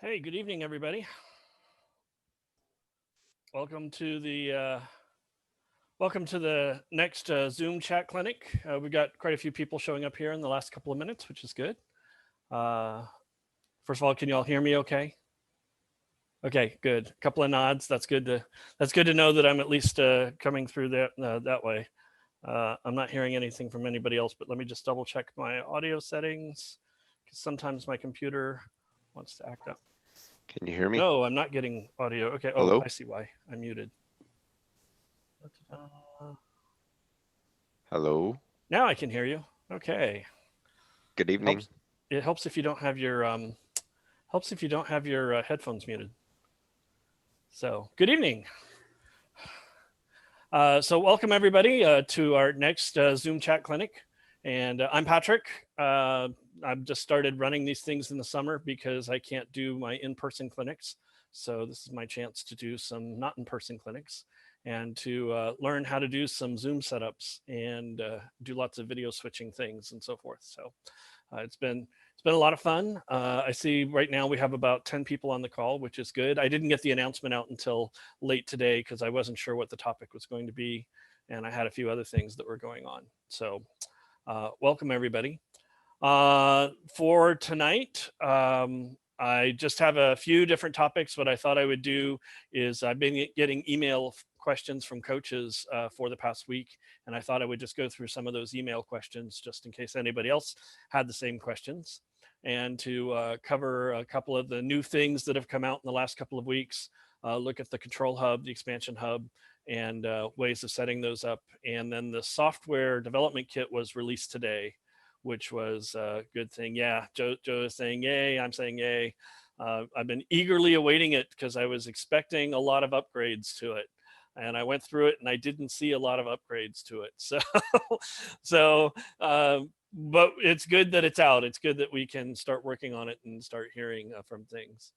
Hey, good evening, everybody. Welcome to the next Zoom chat clinic. We've got quite a few people showing up here in the last couple of minutes, which is good. First of all, can you all hear me okay? Okay, good. A couple of nods. That's good to know that I'm at least coming through that way. I'm not hearing anything from anybody else, but let me just double check my audio settings because sometimes my computer wants to act up. Can you hear me? No, I'm not getting audio. Okay. Hello? Oh, I see why. I'm muted. Hello? Now I can hear you. Okay. Good evening. It helps if you don't have your headphones muted. So, good evening. So welcome everybody to our next Zoom chat clinic. And I'm Patrick. I've just started running these things in the summer because I can't do my in-person clinics. So this is my chance to do some not in-person clinics and to learn how to do some Zoom setups and do lots of video switching things and so forth. So it's been a lot of fun. I see right now we have about 10 people on the call, which is good. I didn't get the announcement out until late today because I wasn't sure what the topic was going to be. And I had a few other things that were going on. So welcome everybody. For tonight, I just have a few different topics. What I thought I would do is I've been getting email questions from coaches for the past week, and I thought I would just go through some of those email questions just in case anybody else had the same questions, and to cover a couple of the new things that have come out in the last couple of weeks, look at the control hub, the expansion hub, and ways of setting those up. And then the software development kit was released today, which was a good thing. Yeah, Joe is saying yay, I'm saying yay. I've been eagerly awaiting it because I was expecting a lot of upgrades to it. And I went through it and I didn't see a lot of upgrades to it. But it's good that it's out. It's good that we can start working on it and start hearing from things.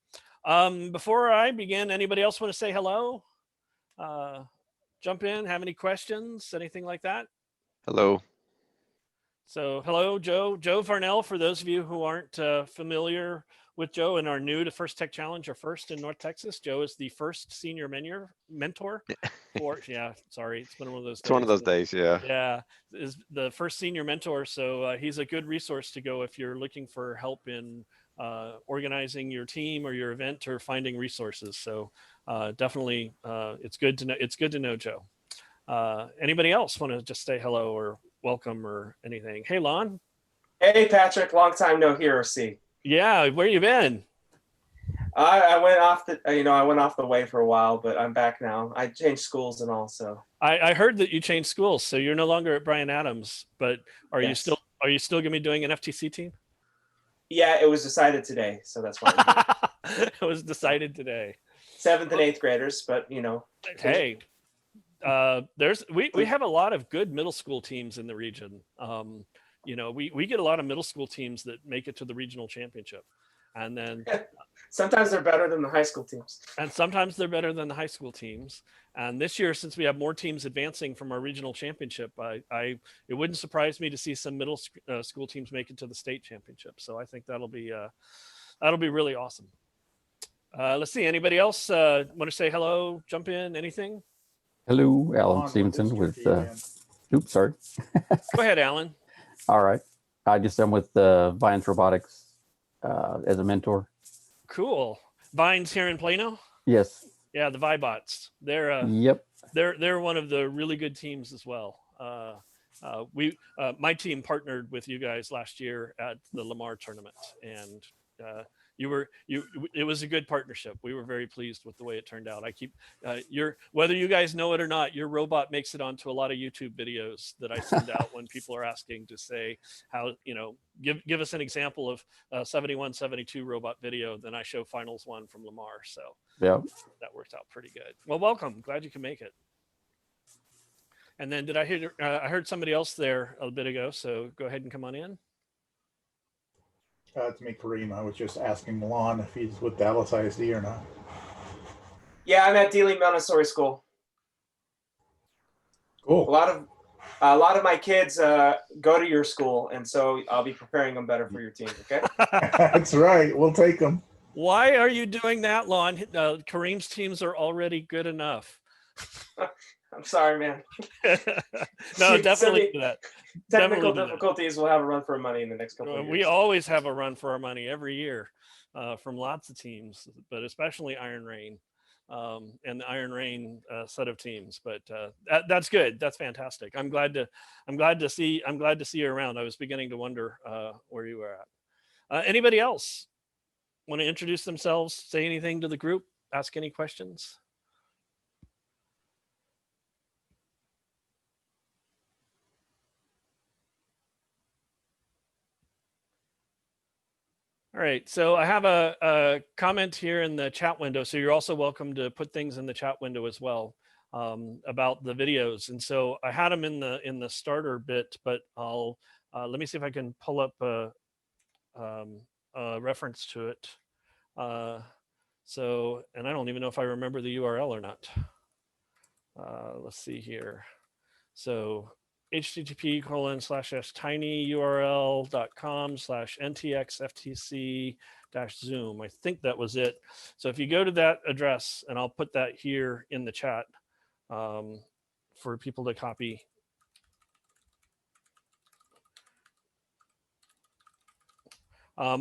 Before I begin, anybody else want to say hello? Jump in, have any questions, anything like that? Hello. So hello, Joe. Joe Varnell, for those of you who aren't familiar with Joe and are new to First Tech Challenge or first in North Texas, Joe is the first senior mentor for, yeah, sorry, it's been one of those days. It's one of those days, yeah. Yeah, is the first senior mentor. So he's a good resource to go if you're looking for help in organizing your team or your event or finding resources. So definitely it's good to know Joe. Anybody else want to just say hello or welcome or anything? Hey, Lon. Hey, Patrick. Long time no hear or see. Yeah, where you been? I went off the way for a while, but I'm back now. I changed schools and all, so. I heard that you changed schools, so you're no longer at Bryan Adams. But are you still gonna be doing an FTC team? Yeah, it was decided today, so that's why I'm here. It was decided today. 7th and 8th graders, but Hey. We have a lot of good middle school teams in the region. We get a lot of middle school teams that make it to the regional championship, and then sometimes they're better than the high school teams. And sometimes they're better than the high school teams. And this year, since we have more teams advancing from our regional championship, it wouldn't surprise me to see some middle school teams make it to the state championship. So I think that'll be really awesome. Let's see. Anybody else want to say hello? Jump in. Anything? Hello, Alan Stevenson with, oops, sorry. Go ahead, Alan. All right. I just am with Vines Robotics as a mentor. Cool. Vines here in Plano? Yes. Yeah, the Vibots. Yep. They're one of the really good teams as well. My team partnered with you guys last year at the Lamar tournament, and it was a good partnership. We were very pleased with the way it turned out. Whether you guys know it or not, your robot makes it onto a lot of YouTube videos that I send out when people are asking to say how, give us an example of a 7172 robot video. Then I show finals one from Lamar. So yeah, that worked out pretty good. Well, welcome. Glad you can make it. And then did I hear, I heard somebody else there a bit ago. So go ahead and come on in. It's me, Kareem. I was just asking Milan if he's with Dallas ISD or not. Yeah, I'm at Dealey Montessori School. Cool. A lot of my kids go to your school, and so I'll be preparing them better for your team. Okay. That's right. We'll take them. Why are you doing that, Lon? Kareem's teams are already good enough. I'm sorry, man. No, You definitely send me do that. Technical Definitely do that. difficulties will have a run for money in the next couple of years. We always have a run for our money every year from lots of teams, but especially Iron Rain and the Iron Rain set of teams. But that's good. That's fantastic. I'm glad to see you around. I was beginning to wonder where you were at. Anybody else want to introduce themselves? Say anything to the group? Ask any questions? All right, so I have a comment here in the chat window. So you're also welcome to put things in the chat window as well about the videos. And so I had them in the starter bit, but I'll let me see if I can pull up a reference to it. So, and I don't even know if I remember the URL or not. Let's see here. So http://tinyurl.com/NTX FTC-Zoom. I think that was it. So if you go to that address, and I'll put that here in the chat for people to copy.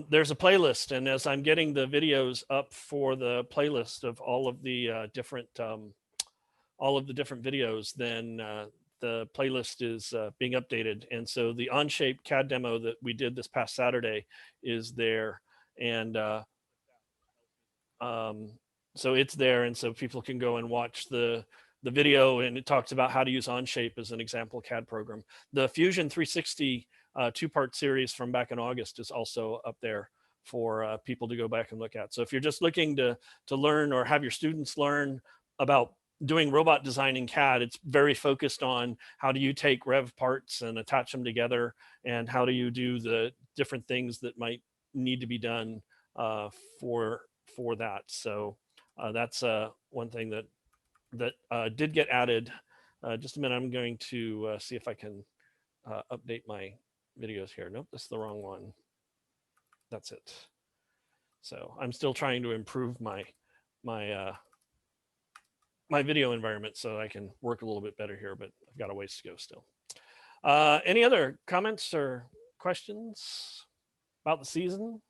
There's a playlist, and as I'm getting the videos up for the playlist of all of the different videos, then the playlist is being updated. And so the Onshape CAD demo that we did this past Saturday is there. And so it's there. And so people can go and watch the video, and it talks about how to use Onshape as an example CAD program. The Fusion 360 two-part series from back in August is also up there for people to go back and look at. So if you're just looking to learn or have your students learn about doing robot design in CAD, it's very focused on how do you take REV parts and attach them together, and how do you do the different things that might need to be done for that. So that's one thing that did get added. Just a minute, I'm going to see if I can update my videos here. Nope, that's the wrong one. That's it. So I'm still trying to improve my video environment so I can work a little bit better here, but I've got a ways to go still. Any other comments or questions about the season?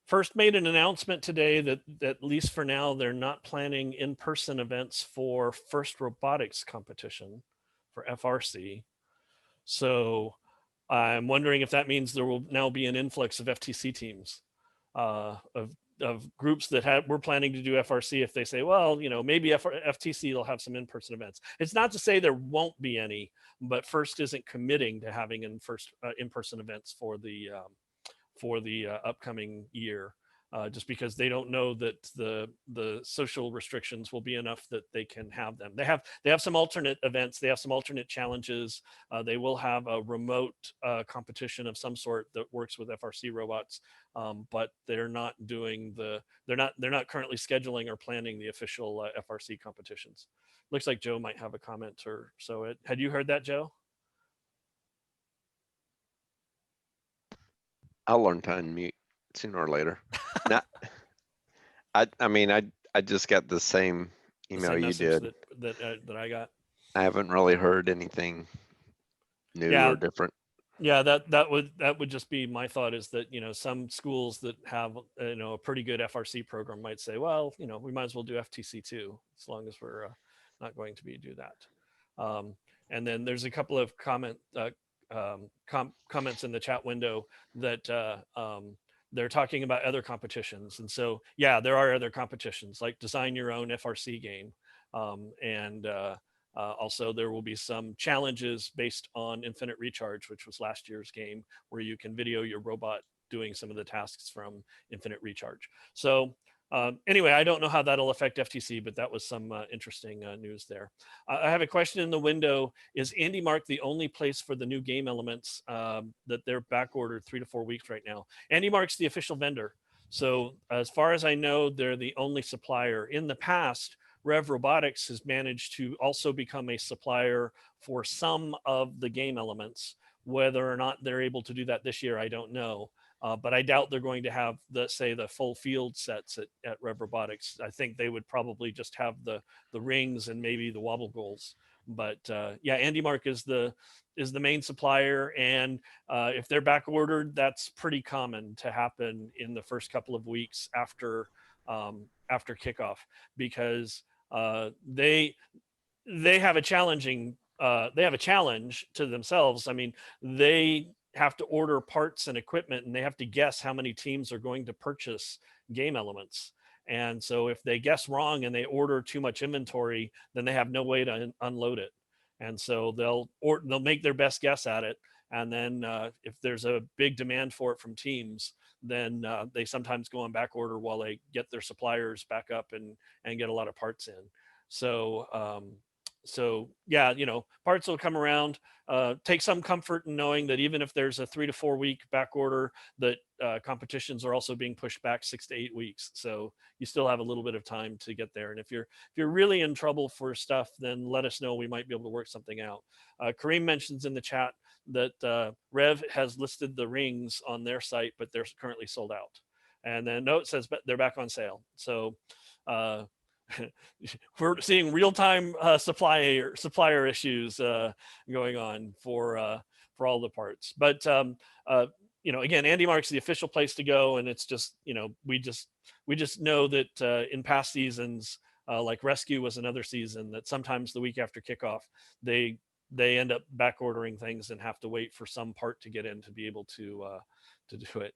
First made an announcement today that at least for now, they're not planning in-person events for First Robotics competition for FRC. So I'm wondering if that means there will now be an influx of FTC teams, of groups that we're planning to do FRC. If they say, well, you know, maybe FTC will have some in-person events. It's not to say there won't be any, but First isn't committing to having in-person events for the upcoming year, just because they don't know that the social restrictions will be enough that they can have them. They have some alternate events. They have some alternate challenges. They will have a remote competition of some sort that works with FRC robots, but they're not doing they're not currently scheduling or planning the official FRC competitions. Looks like Joe might have a comment or so. Had you heard that, Joe? I'll learn to unmute sooner or later. I mean, I just got the same email you did. That I got. I haven't really heard anything new or different. Yeah, that would just be my thought, is that, you know, some schools that have, you know, a pretty good FRC program might say, well, you know, we might as well do FTC too, as long as we're not going to do that. And then there's a couple of comments in the chat window that they're talking about other competitions. And so, yeah, there are other competitions, like design your own FRC game. Also, there will be some challenges based on Infinite Recharge, which was last year's game, where you can video your robot doing some of the tasks from Infinite Recharge. So anyway, I don't know how that'll affect FTC, but that was some interesting news there. I have a question in the window. Is Andy Mark the only place for the new game elements that they're back ordered 3 to 4 weeks right now? Andy Mark's the official vendor. So as far as I know, they're the only supplier. In the past, REV Robotics has managed to also become a supplier for some of the game elements. Whether or not they're able to do that this year, I don't know. But I doubt they're going to have the full field sets at Rev Robotics. I think they would probably just have the rings and maybe the wobble goals. But yeah, AndyMark is the main supplier, and if they're back ordered, that's pretty common to happen in the first couple of weeks after kickoff, because they have a challenge to themselves. I mean, they have to order parts and equipment, and they have to guess how many teams are going to purchase game elements. And so if they guess wrong and they order too much inventory, then they have no way to unload it. And so they'll make their best guess at it. And then if there's a big demand for it from teams, then they sometimes go on back order while they get their suppliers back up and get a lot of parts in. So yeah, parts will come around. Take some comfort in knowing that even if there's a 3 to 4 week back order, that competitions are also being pushed back 6 to 8 weeks. So you still have a little bit of time to get there. And if you're really in trouble for stuff, then let us know. We might be able to work something out. Kareem mentions in the chat that Rev has listed the rings on their site, but they're currently sold out. And then no, it says they're back on sale. So we're seeing real-time supplier issues going on for all the parts. But again, AndyMark's the official place to go, and it's just we just know that in past seasons, like Rescue was another season, that sometimes the week after kickoff they end up back ordering things and have to wait for some part to get in to be able to do it.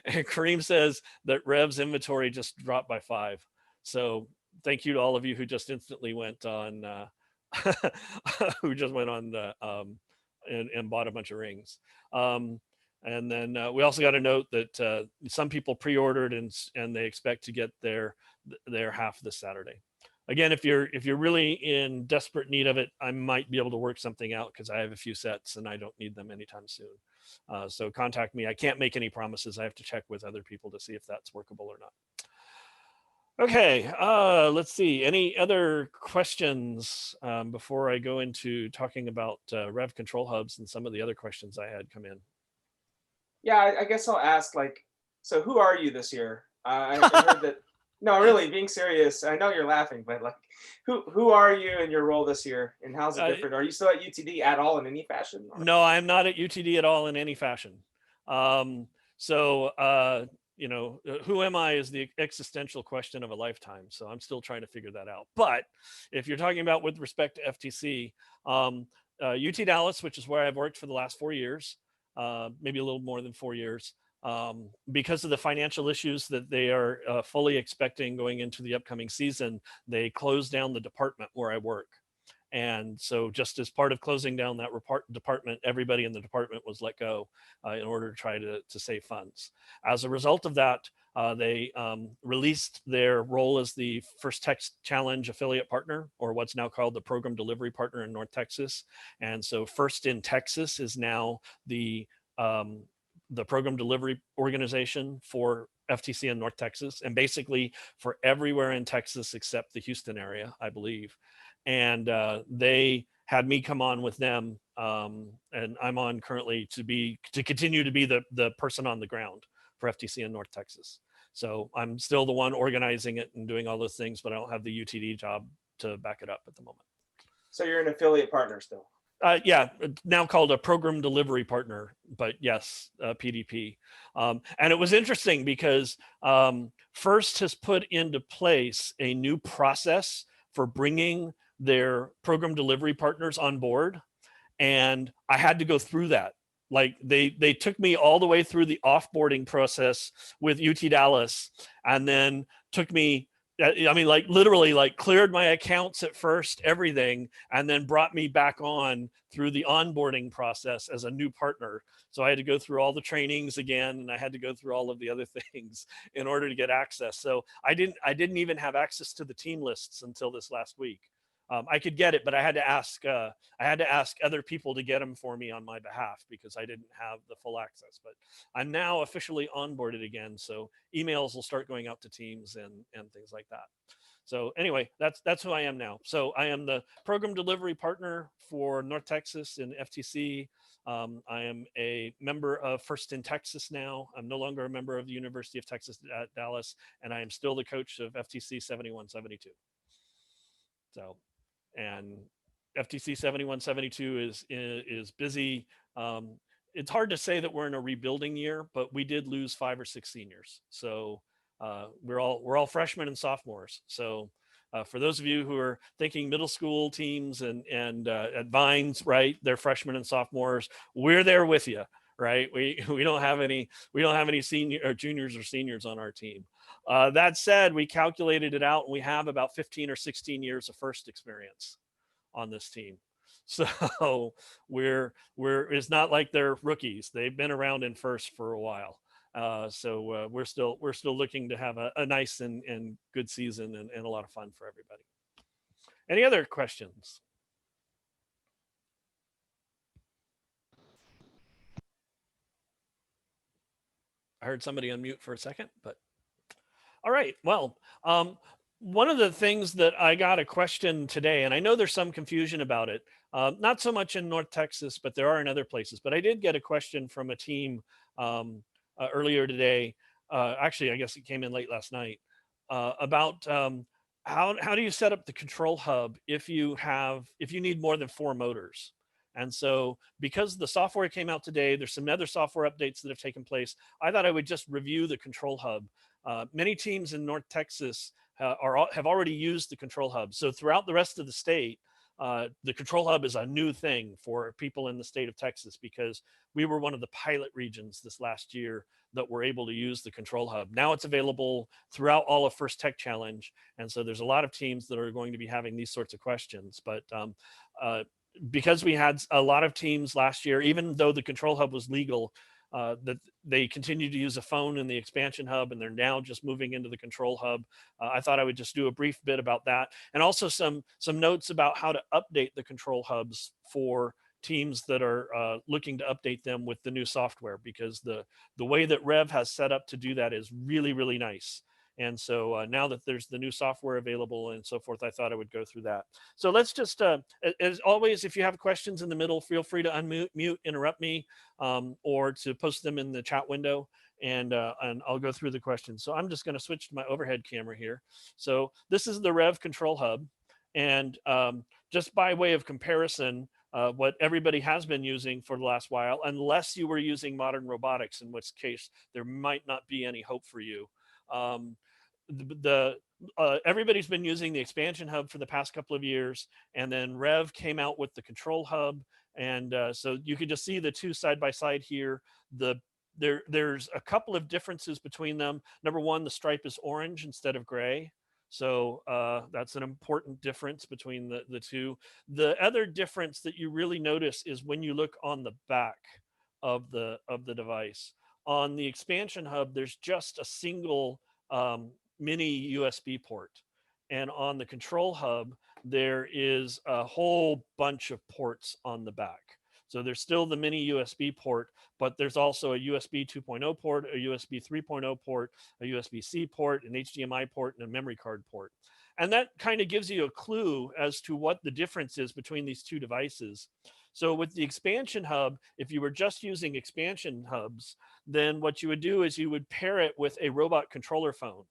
And Kareem says that Rev's inventory just dropped by 5. So thank you to all of you who just instantly went on, and bought a bunch of rings. And then we also got a note that some people pre-ordered and they expect to get their half this Saturday. Again, if you're really in desperate need of it, I might be able to work something out because I have a few sets and I don't need them anytime soon. So contact me. I can't make any promises. I have to check with other people to see if that's workable or not. Okay, let's see. Any other questions before I go into talking about Rev control hubs and some of the other questions I had come in? Yeah, I guess I'll ask, so who are you this year? I heard that. No, really, being serious. I know you're laughing, but who are you in your role this year, and how's it different? Are you still at UTD at all in any fashion? Or? No, I'm not at UTD at all in any fashion. Who am I is the existential question of a lifetime. So I'm still trying to figure that out. But if you're talking about with respect to FTC, UT Dallas, which is where I've worked for the last 4 years, maybe a little more than 4 years, because of the financial issues that they are fully expecting going into the upcoming season, they closed down the department where I work. And so just as part of closing down that department, everybody in the department was let go in order to try to save funds. As a result of that, they released their role as the First Tech Challenge affiliate partner, or what's now called the program delivery partner in North Texas. And so First in Texas is now the program delivery organization for FTC in North Texas, and basically for everywhere in Texas except the Houston area, I believe. And they had me come on with them, and I'm on currently to continue to be the person on the ground for FTC in North Texas. So I'm still the one organizing it and doing all those things, but I don't have the UTD job to back it up at the moment. So you're an affiliate partner still? Yeah, now called a program delivery partner, but yes, PDP. And it was interesting because First has put into place a new process for bringing their program delivery partners on board. And I had to go through that. Like they took me all the way through the offboarding process with UT Dallas, and then took me, literally cleared my accounts at first, everything, and then brought me back on through the onboarding process as a new partner. So I had to go through all the trainings again, and I had to go through all of the other things in order to get access. So I didn't even have access to the team lists until this last week. I could get it, but I had to ask other people to get them for me on my behalf because I didn't have the full access. But I'm now officially onboarded again, so emails will start going out to teams and things like that. So anyway, that's who I am now. So I am the program delivery partner for North Texas and FTC. I am a member of First in Texas now. I'm no longer a member of the University of Texas at Dallas, and I am still the coach of FTC 7172. So, and FTC 7172 is busy. It's hard to say that we're in a rebuilding year, but we did lose 5 or 6 seniors. So we're all freshmen and sophomores. So for those of you who are thinking middle school teams and at Vines, right, they're freshmen and sophomores, we're there with you, right? We don't have any senior or juniors or seniors on our team. That said, we calculated it out, and we have about 15 or 16 years of first experience on this team. So it's not like they're rookies. They've been around in first for a while. So we're still looking to have a nice and good season and a lot of fun for everybody. Any other questions? I heard somebody unmute for a second, but all right. Well, one of the things that I got a question today, and I know there's some confusion about it, not so much in North Texas, but there are in other places. But I did get a question from a team earlier today. Actually, I guess it came in late last night about how do you set up the control hub if you need more than 4 motors. And so because the software came out today, there's some other software updates that have taken place. I thought I would just review the control hub. Many teams in North Texas have already used the control hub. So throughout the rest of the state, the control hub is a new thing for people in the state of Texas, because we were one of the pilot regions this last year that were able to use the control hub. Now it's available throughout all of First Tech Challenge. And so there's a lot of teams that are going to be having these sorts of questions. But because we had a lot of teams last year, even though the control hub was legal, that they continue to use a phone in the expansion hub, and they're now just moving into the control hub. I thought I would just do a brief bit about that, and also some notes about how to update the control hubs for teams that are looking to update them with the new software, because the way that REV has set up to do that is really, really nice. And so now that there's the new software available and so forth, I thought I would go through that. So let's just, as always, if you have questions in the middle, feel free to unmute, interrupt me, or to post them in the chat window, and I'll go through the questions. So I'm just going to switch to my overhead camera here. So this is the REV control hub. And just by way of comparison, what everybody has been using for the last while, unless you were using modern robotics, in which case there might not be any hope for you. Everybody's been using the expansion hub for the past couple of years, and then REV came out with the control hub, and so you can just see the two side by side here. There's a couple of differences between them. Number one, the stripe is orange instead of gray, so that's an important difference between the two. The other difference that you really notice is when you look on the back of the device. On the expansion hub, there's just a single mini USB port. And on the control hub, there is a whole bunch of ports on the back. So there's still the mini USB port, but there's also a USB 2.0 port, a USB 3.0 port, a USB-C port, an HDMI port, and a memory card port. And that kind of gives you a clue as to what the difference is between these two devices. So with the expansion hub, if you were just using expansion hubs, then what you would do is you would pair it with a robot controller phone.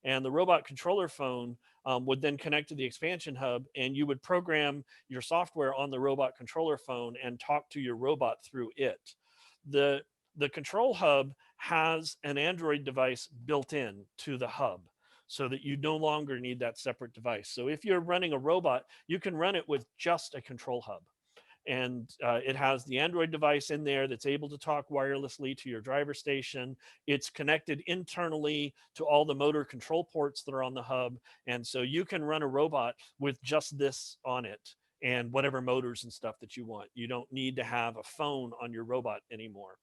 And the robot controller phone would then connect to the expansion hub, and you would program your software on the robot controller phone and talk to your robot through it. The control hub has an Android device built in to the hub, so that you no longer need that separate device. So if you're running a robot, you can run it with just a control hub. And it has the Android device in there that's able to talk wirelessly to your driver station. It's connected internally to all the motor control ports that are on the hub. And so you can run a robot with just this on it and whatever motors and stuff that you want. You don't need to have a phone on your robot anymore.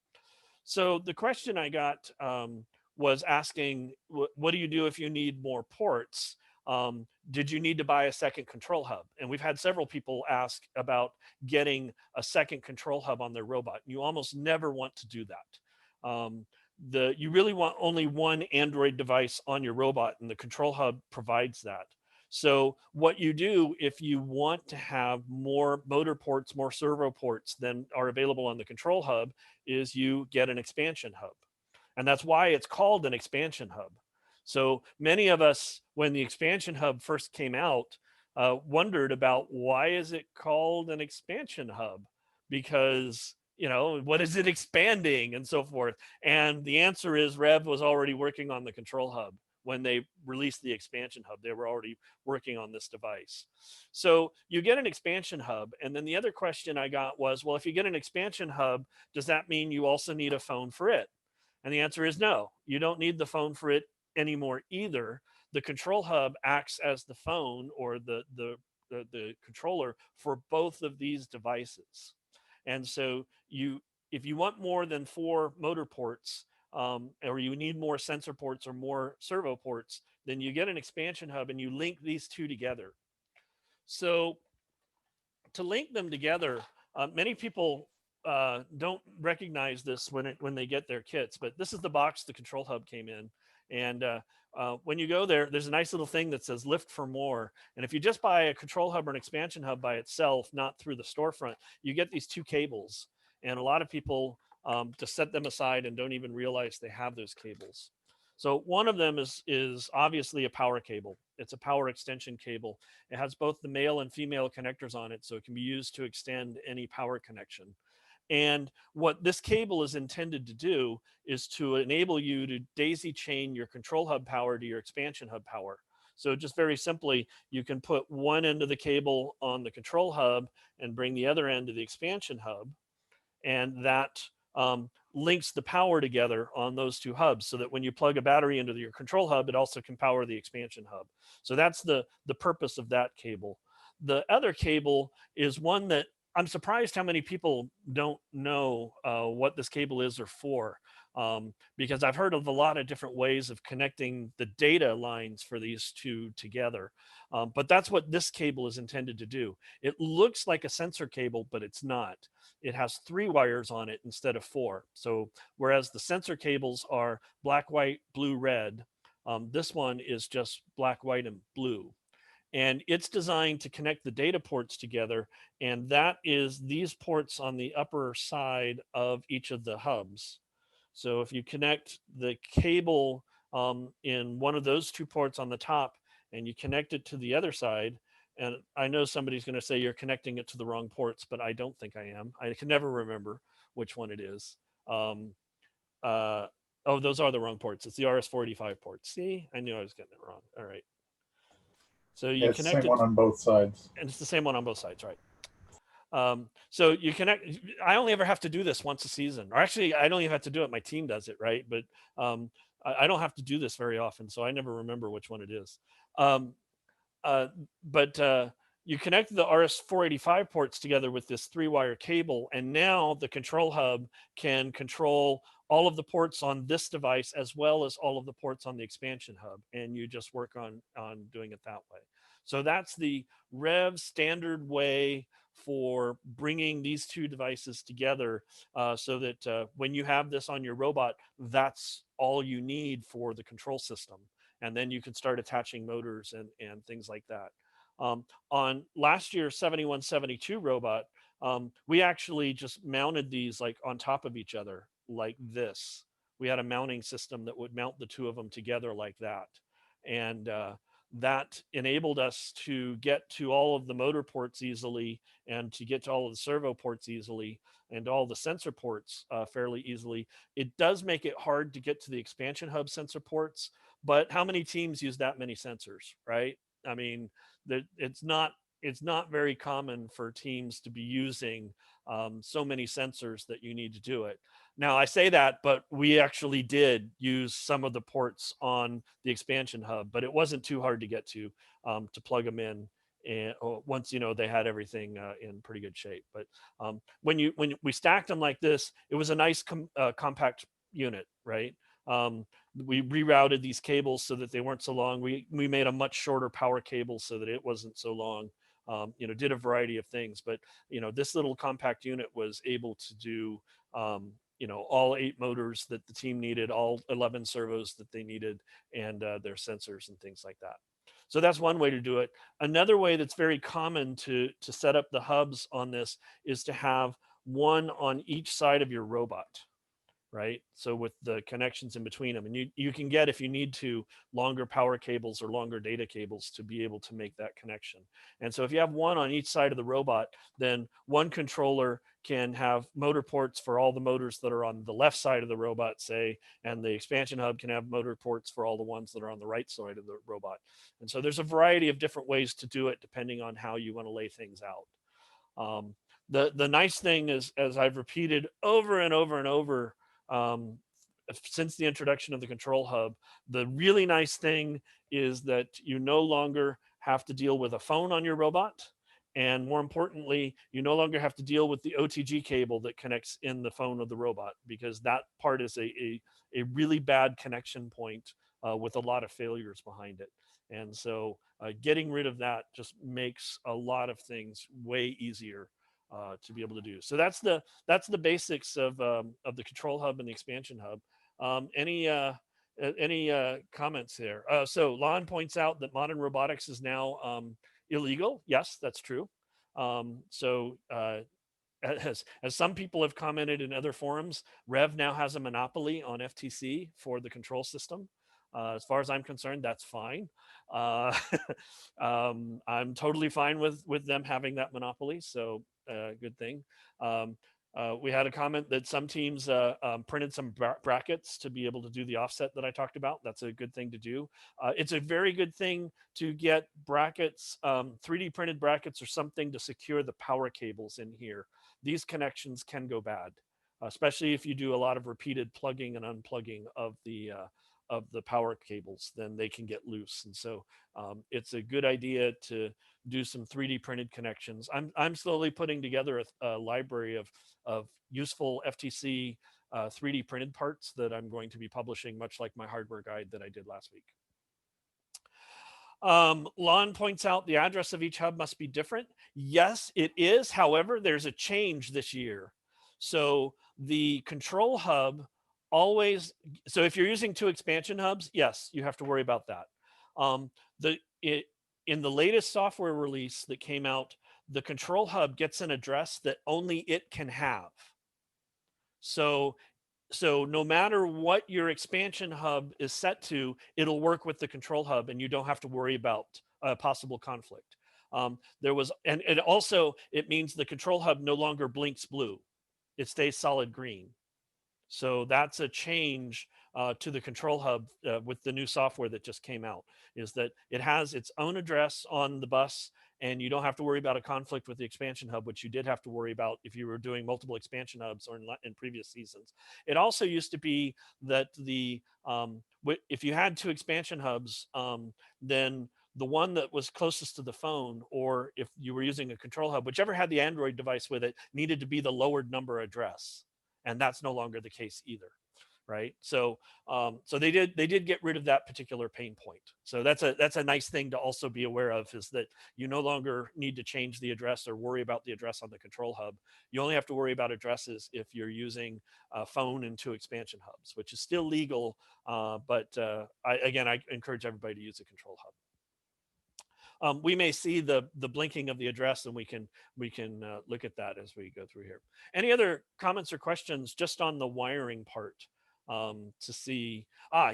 So the question I got was asking, what do you do if you need more ports? Did you need to buy a second control hub? And we've had several people ask about getting a second control hub on their robot. You almost never want to do that. You really want only one Android device on your robot, and the control hub provides that. So what you do if you want to have more motor ports, more servo ports than are available on the control hub is you get an expansion hub. And that's why it's called an expansion hub. So many of us, when the expansion hub first came out, wondered about why is it called an expansion hub? Because, you know, what is it expanding and so forth? And the answer is REV was already working on the control hub. When they released the expansion hub, they were already working on this device. So you get an expansion hub. And then the other question I got was, well, if you get an expansion hub, does that mean you also need a phone for it? And the answer is no, you don't need the phone for it anymore either. The control hub acts as the phone or the controller for both of these devices. And so if you want more than 4 motor ports, or you need more sensor ports or more servo ports, then you get an expansion hub and you link these two together. So to link them together, many people don't recognize this when they get their kits, but this is the box the control hub came in. And when you go there, there's a nice little thing that says lift for more. And if you just buy a control hub or an expansion hub by itself, not through the storefront, you get these 2 cables. And a lot of people just set them aside and don't even realize they have those cables. So one of them is obviously a power cable. It's a power extension cable. It has both the male and female connectors on it, so it can be used to extend any power connection. And what this cable is intended to do is to enable you to daisy chain your control hub power to your expansion hub power. So just very simply, you can put one end of the cable on the control hub and bring the other end to the expansion hub. And that links the power together on those 2 hubs so that when you plug a battery into your control hub, it also can power the expansion hub. So that's the purpose of that cable. The other cable is one that I'm surprised how many people don't know what this cable is or for, because I've heard of a lot of different ways of connecting the data lines for these 2 together. But that's what this cable is intended to do. It looks like a sensor cable, but it's not. It has 3 wires on it instead of 4. So whereas the sensor cables are black, white, blue, red, this one is just black, white, and blue. And it's designed to connect the data ports together. And that is these ports on the upper side of each of the hubs. So if you connect the cable in one of those 2 ports on the top and you connect it to the other side, and I know somebody's going to say you're connecting it to the wrong ports, but I don't think I am. I can never remember which one it is. Oh, those are the wrong ports. It's the RS-485 ports. See, I knew I was getting it wrong. All right. So you It's the connect same it, one on both sides. and it's the same one on both sides, right? So you connect. I only ever have to do this once a season, or actually, I don't even have to do it. My team does it, right? But I don't have to do this very often, so I never remember which one it is. But you connect the RS-485 ports together with this 3-wire cable, and now the control hub can control all of the ports on this device as well as all of the ports on the expansion hub, and you just work on doing it that way. So that's the REV standard way for bringing these 2 devices together, so that when you have this on your robot, that's all you need for the control system. And then you can start attaching motors and things like that. On last year's 7172 robot, we actually just mounted these like on top of each other like this. We had a mounting system that would mount the 2 of them together like that. And that enabled us to get to all of the motor ports easily and to get to all of the servo ports easily and all the sensor ports fairly easily. It does make it hard to get to the expansion hub sensor ports, but how many teams use that many sensors, right? I mean, it's not very common for teams to be using so many sensors that you need to do it. Now I say that, but we actually did use some of the ports on the expansion hub, but it wasn't too hard to get to plug them in. And once they had everything in pretty good shape. But when we stacked them like this, it was a nice compact unit, right? We rerouted these cables so that they weren't so long. We made a much shorter power cable so that it wasn't so long. Did a variety of things, but this little compact unit was able to do all 8 motors that the team needed, all 11 servos that they needed, and their sensors and things like that. So that's one way to do it. Another way that's very common to set up the hubs on this is to have one on each side of your robot, right? So with the connections in between them, and you can get, if you need to, longer power cables or longer data cables to be able to make that connection. And so if you have one on each side of the robot, then one controller can have motor ports for all the motors that are on the left side of the robot, say, and the expansion hub can have motor ports for all the ones that are on the right side of the robot. And so there's a variety of different ways to do it depending on how you want to lay things out. The nice thing is, as I've repeated over and over and over, since the introduction of the control hub, the really nice thing is that you no longer have to deal with a phone on your robot. And more importantly, you no longer have to deal with the OTG cable that connects in the phone of the robot, because that part is a really bad connection point with a lot of failures behind it. And so getting rid of that just makes a lot of things way easier to be able to do. So that's the basics of the control hub and the expansion hub. Any comments there? So Lon points out that modern robotics is now illegal. Yes, that's true. As some people have commented in other forums, REV now has a monopoly on FTC for the control system. As far as I'm concerned, that's fine. I'm totally fine with them having that monopoly, so good thing. We had a comment that some teams printed some brackets to be able to do the offset that I talked about. That's a good thing to do. It's a very good thing to get brackets, 3D printed brackets or something to secure the power cables in here. These connections can go bad, especially if you do a lot of repeated plugging and unplugging of the power cables, then they can get loose. And so it's a good idea to do some 3D printed connections. I'm slowly putting together a library of useful FTC 3D printed parts that I'm going to be publishing, much like my hardware guide that I did last week. Lon points out the address of each hub must be different. Yes, it is. However, there's a change this year. So the control hub always, so if you're using 2 expansion hubs, yes, you have to worry about that. In the latest software release that came out, the control hub gets an address that only it can have. So no matter what your expansion hub is set to, it'll work with the control hub, and you don't have to worry about possible conflict. There was, and also it means the control hub no longer blinks blue; it stays solid green. So that's a change to the control hub with the new software that just came out, is that it has its own address on the bus, and you don't have to worry about a conflict with the expansion hub, which you did have to worry about if you were doing multiple expansion hubs or in previous seasons. It also used to be that if you had 2 expansion hubs, then the one that was closest to the phone, or if you were using a control hub, whichever had the Android device with it, needed to be the lowered number address. And that's no longer the case either, right? So they did get rid of that particular pain point. So that's a nice thing to also be aware of, is that you no longer need to change the address or worry about the address on the control hub. You only have to worry about addresses if you're using a phone and 2 expansion hubs, which is still legal. But I encourage everybody to use a control hub. We may see the blinking of the address, and we can look at that as we go through here. Any other comments or questions just on the wiring part to see?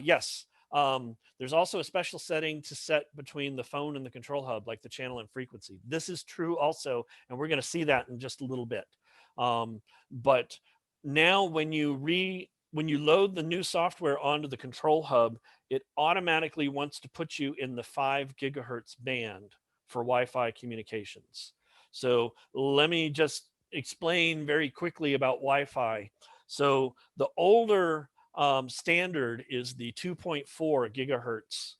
Yes. There's also a special setting to set between the phone and the control hub, like the channel and frequency. This is true also, and we're going to see that in just a little bit. But now when you load the new software onto the control hub, it automatically wants to put you in the 5 gigahertz band for Wi-Fi communications. So let me just explain very quickly about Wi-Fi. So the older standard is the 2.4 gigahertz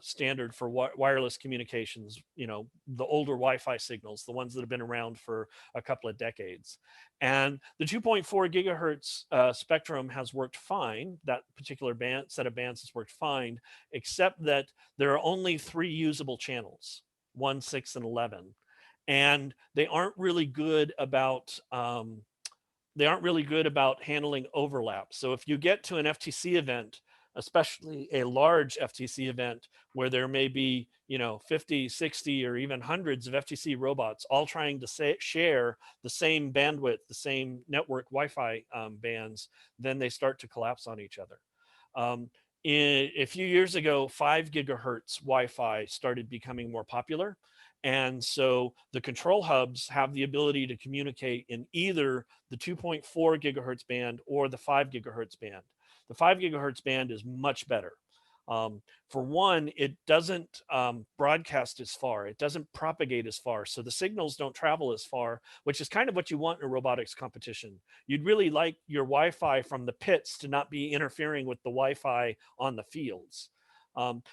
standard for wireless communications, the older Wi-Fi signals, the ones that have been around for a couple of decades. And the 2.4 gigahertz spectrum has worked fine. That particular set of bands has worked fine, except that there are only 3 usable channels, 1, 6, and 11. And they aren't really good about handling overlap. So if you get to an FTC event, especially a large FTC event where there may be, 50, 60, or even hundreds of FTC robots all trying to share the same bandwidth, the same network Wi-Fi bands, then they start to collapse on each other. A few years ago, 5 gigahertz Wi-Fi started becoming more popular. And so the control hubs have the ability to communicate in either the 2.4 gigahertz band or the 5 gigahertz band. The 5 gigahertz band is much better. For one, it doesn't broadcast as far. It doesn't propagate as far. So the signals don't travel as far, which is kind of what you want in a robotics competition. You'd really like your Wi-Fi from the pits to not be interfering with the Wi-Fi on the fields.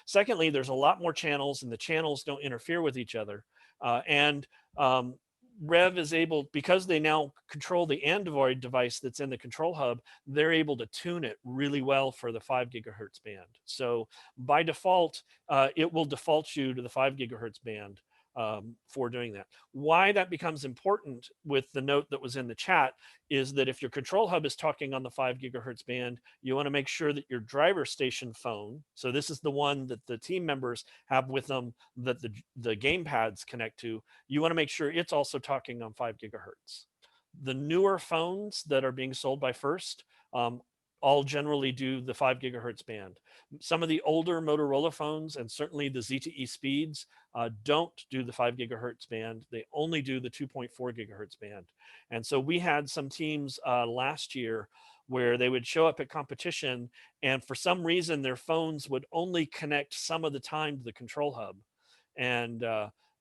Secondly, there's a lot more channels, and the channels don't interfere with each other. REV is able, because they now control the Android device that's in the control hub, they're able to tune it really well for the 5 gigahertz band. So by default, it will default you to the 5 gigahertz band for doing that. Why that becomes important with the note that was in the chat is that if your control hub is talking on the 5 gigahertz band, you want to make sure that your driver station phone, so this is the one that the team members have with them that the game pads connect to, you want to make sure it's also talking on 5 gigahertz. The newer phones that are being sold by First all generally do the 5 gigahertz band. Some of the older Motorola phones, and certainly the ZTE Speeds, don't do the 5 gigahertz band. They only do the 2.4 gigahertz band. And so we had some teams last year where they would show up at competition, and for some reason their phones would only connect some of the time to the control hub. And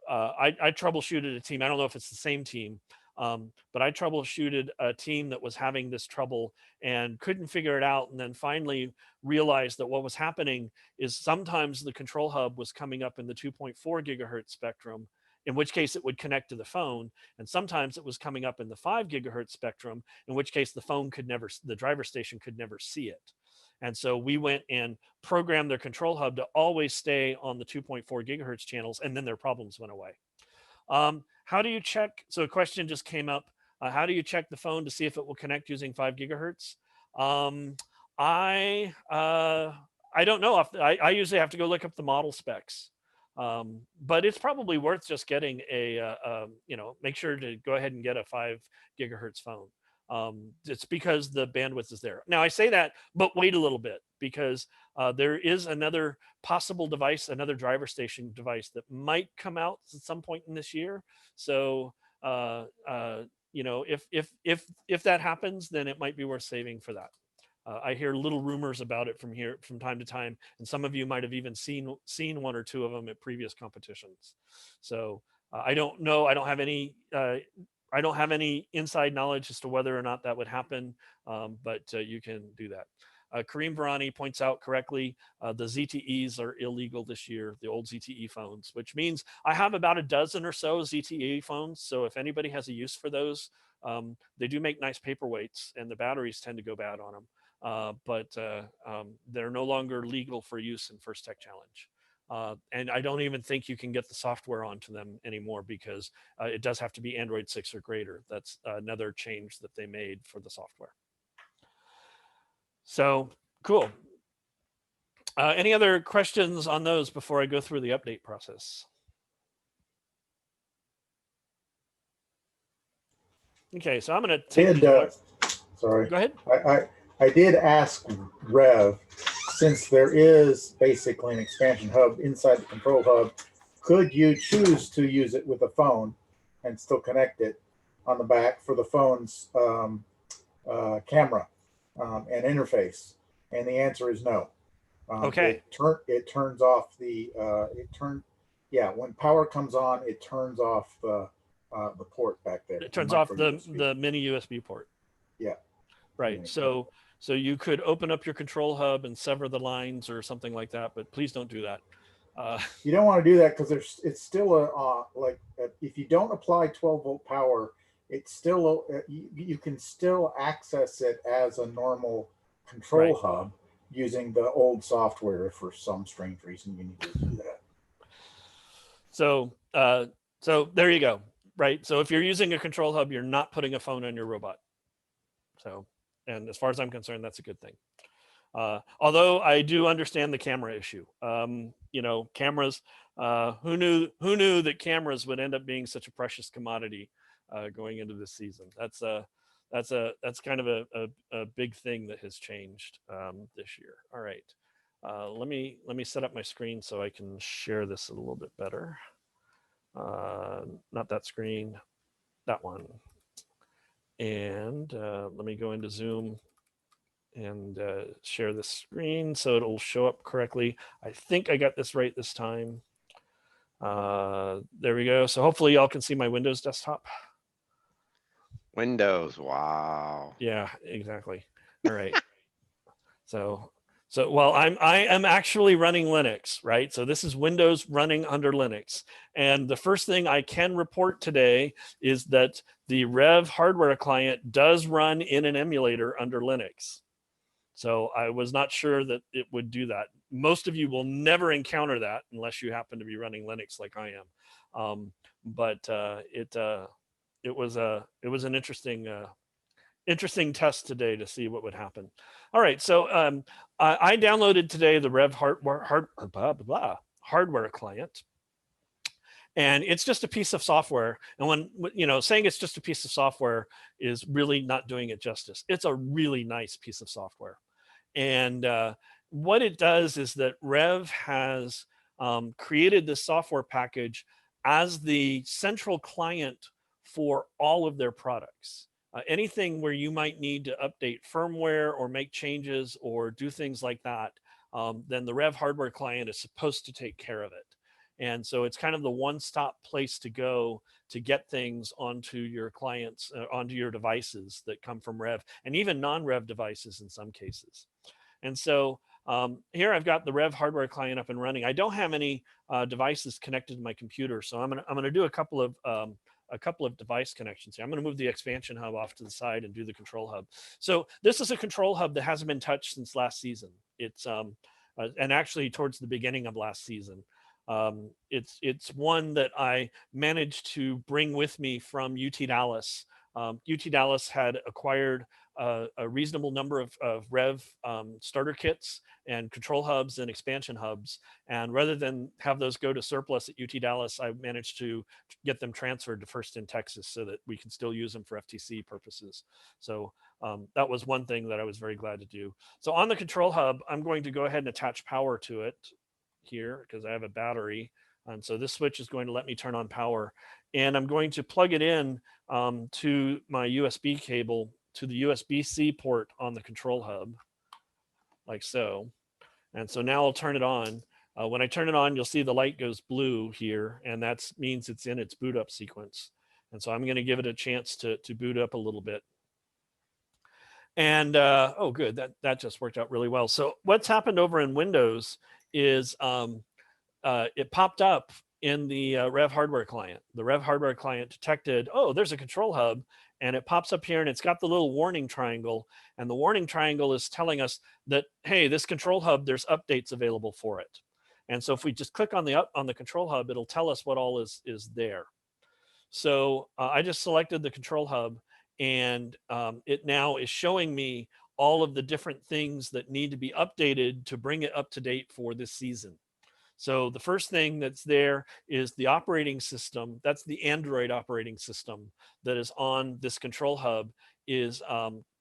I troubleshooted a team. I don't know if it's the same team, but I troubleshooted a team that was having this trouble and couldn't figure it out. And then finally realized that what was happening is sometimes the control hub was coming up in the 2.4 gigahertz spectrum, in which case it would connect to the phone. And sometimes it was coming up in the 5 gigahertz spectrum, in which case the driver station could never see it. And so we went and programmed their control hub to always stay on the 2.4 gigahertz channels, and then their problems went away. How do you check? So a question just came up. How do you check the phone to see if it will connect using 5 gigahertz? I don't know. I usually have to go look up the model specs. But it's probably worth just getting make sure to go ahead and get a 5 gigahertz phone. It's because the bandwidth is there. Now I say that, but wait a little bit, because there is another possible device, another driver station device that might come out at some point in this year. So if that happens, then it might be worth saving for that. I hear little rumors about it from time to time, and some of you might have even seen one or two of them at previous competitions. So I don't know. I don't have any inside knowledge as to whether or not that would happen, but you can do that. Kareem Varani points out correctly, the ZTEs are illegal this year, the old ZTE phones, which means I have about a dozen or so ZTE phones. So if anybody has a use for those, they do make nice paperweights, and the batteries tend to go bad on them. But they're no longer legal for use in First Tech Challenge. And I don't even think you can get the software onto them anymore, because it does have to be Android 6 or greater. That's another change that they made for the software. So cool. Any other questions on those before I go through the update process? Okay, so I'm going to take. Sorry. Go ahead. I did ask REV, since there is basically an expansion hub inside the control hub, could you choose to use it with a phone and still connect it on the back for the phone's camera and interface? And the answer is no. Okay. It turns off the when power comes on, it turns off the port back there. It turns off the mini USB port. Yeah. Right. So you could open up your control hub and sever the lines or something like that, but please don't do that. You don't want to do that, because it's still if you don't apply 12-volt power, it's still you can still access it as a normal control hub using the old software if for some strange reason you need to do that. So there you go. Right. So if you're using a control hub, you're not putting a phone on your robot. So, and as far as I'm concerned, that's a good thing. Although I do understand the camera issue. You know, cameras. Who knew that cameras would end up being such a precious commodity going into this season? That's kind of a big thing that has changed this year. All right, let me set up my screen so I can share this a little bit better. Not that screen, that one. And let me go into Zoom and share the screen so it'll show up correctly. I think I got this right this time. There we go. So hopefully y'all can see my Windows desktop. Windows, wow. Yeah, exactly. All right. So well, I am actually running Linux, right? So this is Windows running under Linux. And the first thing I can report today is that the REV hardware client does run in an emulator under Linux. So I was not sure that it would do that. Most of you will never encounter that unless you happen to be running Linux like I am. It was an interesting test today to see what would happen. All right, so I downloaded today the REV hardware client. And it's just a piece of software. And when, you know, saying it's just a piece of software is really not doing it justice. It's a really nice piece of software. And what it does is that REV has created this software package as the central client for all of their products. Anything where you might need to update firmware or make changes or do things like that, then the REV hardware client is supposed to take care of it. And so it's kind of the one-stop place to go to get things onto your clients, onto your devices that come from REV, and even non-REV devices in some cases. And so here I've got the REV hardware client up and running. I don't have any devices connected to my computer, so I'm gonna do a couple of device connections here. I'm going to move the expansion hub off to the side and do the control hub. So this is a control hub that hasn't been touched since last season. It's and actually towards the beginning of last season. It's one that I managed to bring with me from UT Dallas. UT Dallas had acquired a reasonable number of REV starter kits and control hubs and expansion hubs. And rather than have those go to surplus at UT Dallas, I managed to get them transferred to First in Texas so that we can still use them for FTC purposes. So that was one thing that I was very glad to do. So on the control hub, I'm going to go ahead and attach power to it here because I have a battery. And so this switch is going to let me turn on power. And I'm going to plug it in to my USB cable to the USB-C port on the control hub, like so. And so now I'll turn it on. When I turn it on, you'll see the light goes blue here, and that means it's in its boot up sequence. And so I'm going to give it a chance to boot up a little bit. And oh, good, that just worked out really well. So what's happened over in Windows is it popped up in the REV hardware client. The REV hardware client detected, oh, there's a control hub, and it pops up here and it's got the little warning triangle. And the warning triangle is telling us that, hey, this control hub, there's updates available for it. And so if we just click on the control hub, it'll tell us what all is there. So I just selected the control hub, and it now is showing me all of the different things that need to be updated to bring it up to date for this season. So the first thing that's there is the operating system. That's the Android operating system that is on this control hub is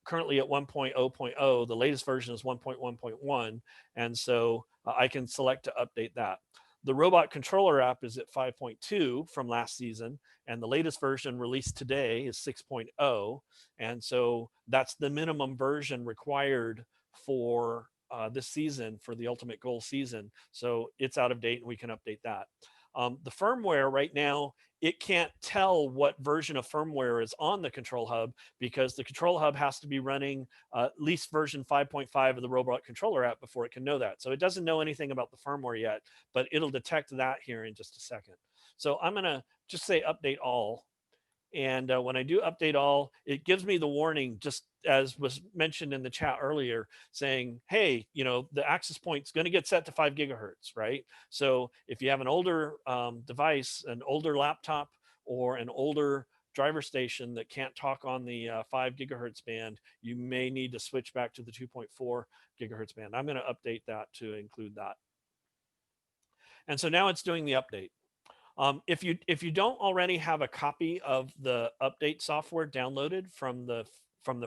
currently at 1.0.0. The latest version is 1.1.1. And so I can select to update that. The robot controller app is at 5.2 from last season, and the latest version released today is 6.0. And so that's the minimum version required for this season, for the Ultimate Goal season. So it's out of date and we can update that. The firmware right now, it can't tell what version of firmware is on the control hub because the control hub has to be running at least version 5.5 of the robot controller app before it can know that. So it doesn't know anything about the firmware yet, but it'll detect that here in just a second. So I'm going to just say update all. And when I do update all, it gives me the warning, just as was mentioned in the chat earlier, saying, hey, you know, the access point is going to get set to 5 gigahertz, right? So if you have an older device, an older laptop, or an older driver station that can't talk on the 5 gigahertz band, you may need to switch back to the 2.4 gigahertz band. I'm going to update that to include that. And so now it's doing the update. If you don't already have a copy of the update software downloaded from the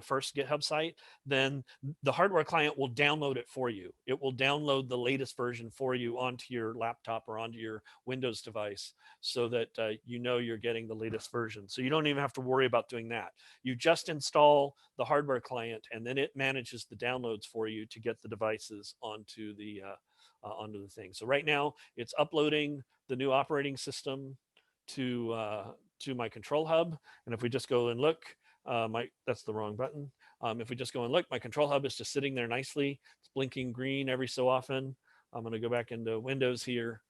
first GitHub site, then the hardware client will download it for you. It will download the latest version for you onto your laptop or onto your Windows device, so that you know you're getting the latest version. So you don't even have to worry about doing that. You just install the hardware client, and then it manages the downloads for you to get the devices onto the thing. So right now it's uploading the new operating system to my control hub. And if we just go and look, that's the wrong button. If we just go and look, my control hub is just sitting there nicely. It's blinking green every so often. I'm going to go back into Windows here.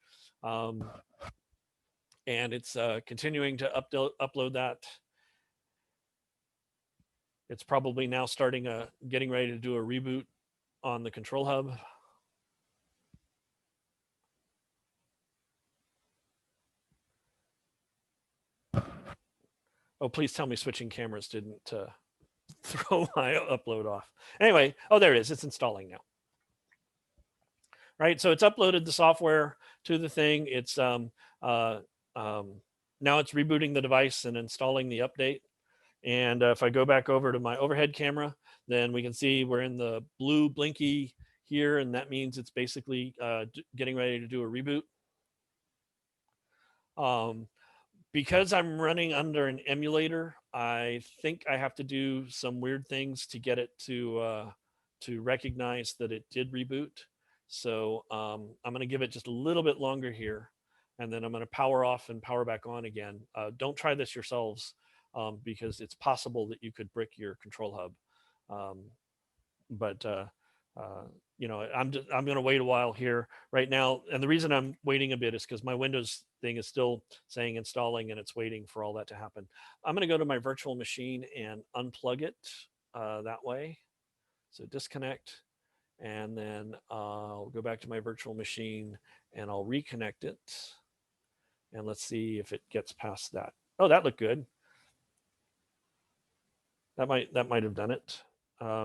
And it's continuing to upload that. It's probably now getting ready to do a reboot on the control hub. Oh, please tell me switching cameras didn't throw my upload off. Anyway, oh, there it is. It's installing now. Right, so it's uploaded the software to the thing. It's now it's rebooting the device and installing the update. And if I go back over to my overhead camera, then we can see we're in the blue blinky here, and that means it's basically getting ready to do a reboot. Because I'm running under an emulator, I think I have to do some weird things to get it to recognize that it did reboot. So I'm going to give it just a little bit longer here, and then I'm going to power off and power back on again. Don't try this yourselves, because it's possible that you could brick your control hub. You know, I'm going to wait a while here right now. And the reason I'm waiting a bit is because my Windows thing is still saying installing, and it's waiting for all that to happen. I'm going to go to my virtual machine and unplug it that way. So disconnect, and then I'll go back to my virtual machine and I'll reconnect it. And let's see if it gets past that. Oh, that looked good. That might have done it.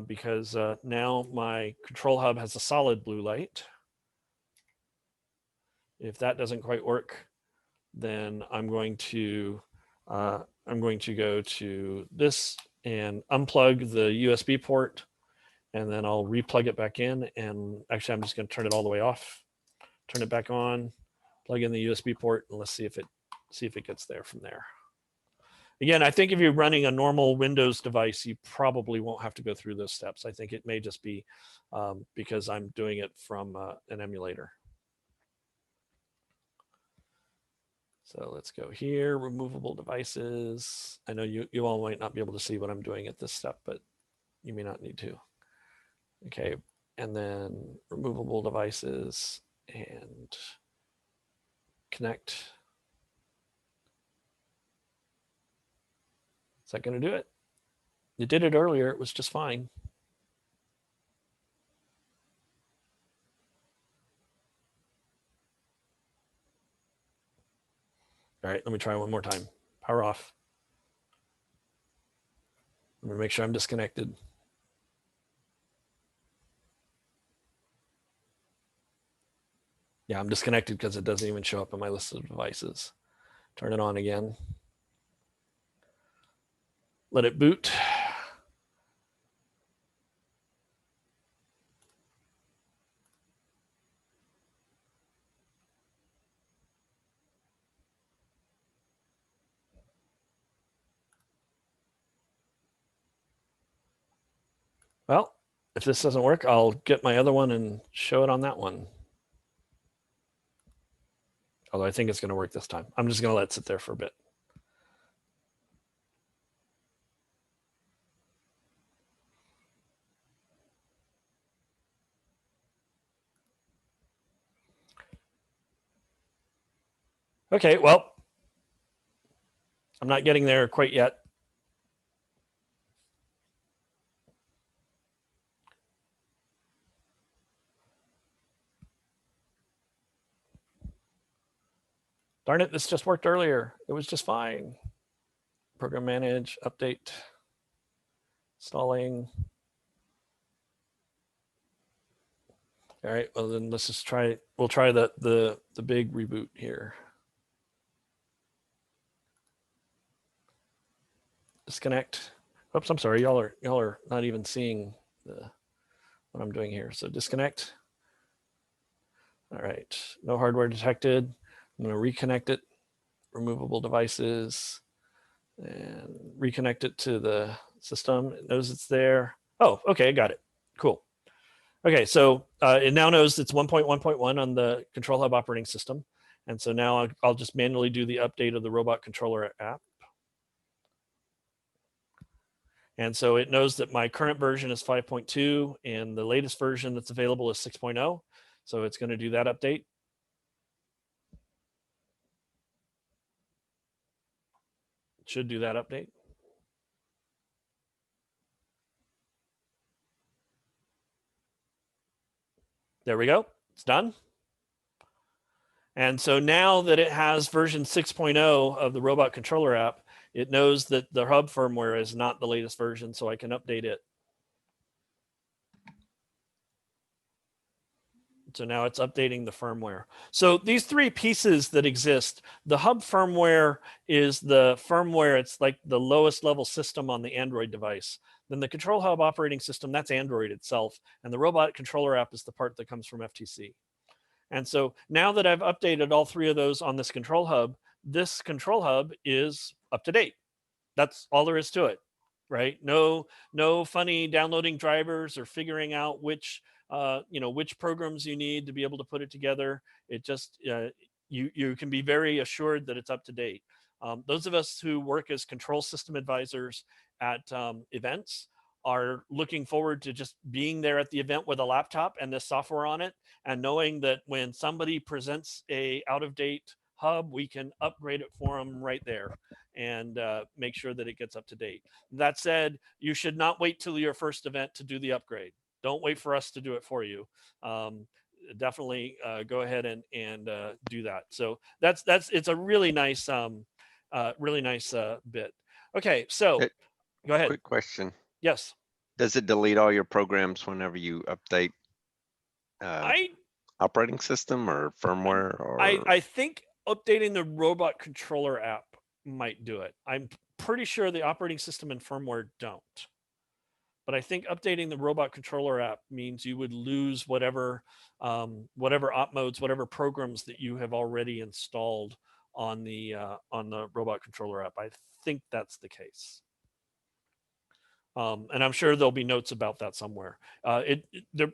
Because now my control hub has a solid blue light. If that doesn't quite work, then I'm going to go to this and unplug the USB port, and then I'll replug it back in. And actually, I'm just going to turn it all the way off, turn it back on, plug in the USB port, and let's see if it gets there from there. Again, I think if you're running a normal Windows device, you probably won't have to go through those steps. I think it may just be because I'm doing it from an emulator. So let's go here, removable devices. I know you all might not be able to see what I'm doing at this step, but you may not need to. Okay, and then removable devices and connect. Is that going to do it? You did it earlier. It was just fine. All right, let me try one more time. Power off. I'm going to make sure I'm disconnected. Yeah, I'm disconnected because it doesn't even show up on my list of devices. Turn it on again. Let it boot. Well, if this doesn't work, I'll get my other one and show it on that one. Although I think it's going to work this time. I'm just going to let it sit there for a bit. Okay, well, I'm not getting there quite yet. Darn it, this just worked earlier. It was just fine. program manage, update, installing. All right, well then let's just try, we'll try the big reboot here. Disconnect. Oops, I'm sorry, y'all are not even seeing what I'm doing here. So disconnect. All right, no hardware detected. I'm gonna reconnect it, removable devices, and reconnect it to the system. It knows it's there. Oh, okay, got it. Cool. Okay, so it now knows it's 1.1.1 on the Control Hub operating system. And so now I'll just manually do the update of the robot controller app. And so it knows that my current version is 5.2 and the latest version that's available is 6.0. So it's going to do that update. It should do that update. There we go. It's done. And so now that it has version 6.0 of the robot controller app, it knows that the hub firmware is not the latest version, so I can update it. So now it's updating the firmware. So these three pieces that exist, the hub firmware is the firmware, it's like the lowest level system on the Android device. Then the Control Hub operating system, that's Android itself. And the robot controller app is the part that comes from FTC. And so now that I've updated all three of those on this Control Hub is up to date. That's all there is to it, right? No funny downloading drivers or figuring out which programs you need to be able to put it together. It just, you can be very assured that it's up to date. Those of us who work as control system advisors at events are looking forward to just being there at the event with a laptop and this software on it, and knowing that when somebody presents a out-of-date hub, we can upgrade it for them right there and make sure that it gets up to date. That said, you should not wait till your first event to do the upgrade. Don't wait for us to do it for you. Definitely go ahead and do that. So it's a really nice bit. Okay, so go ahead. Quick question. Yes. Does it delete all your programs whenever you update operating system or firmware? Or I think updating the robot controller app might do it. I'm pretty sure the operating system and firmware don't. But I think updating the robot controller app means you would lose whatever op modes, whatever programs that you have already installed on the robot controller app. I think that's the case. And I'm sure there'll be notes about that somewhere. There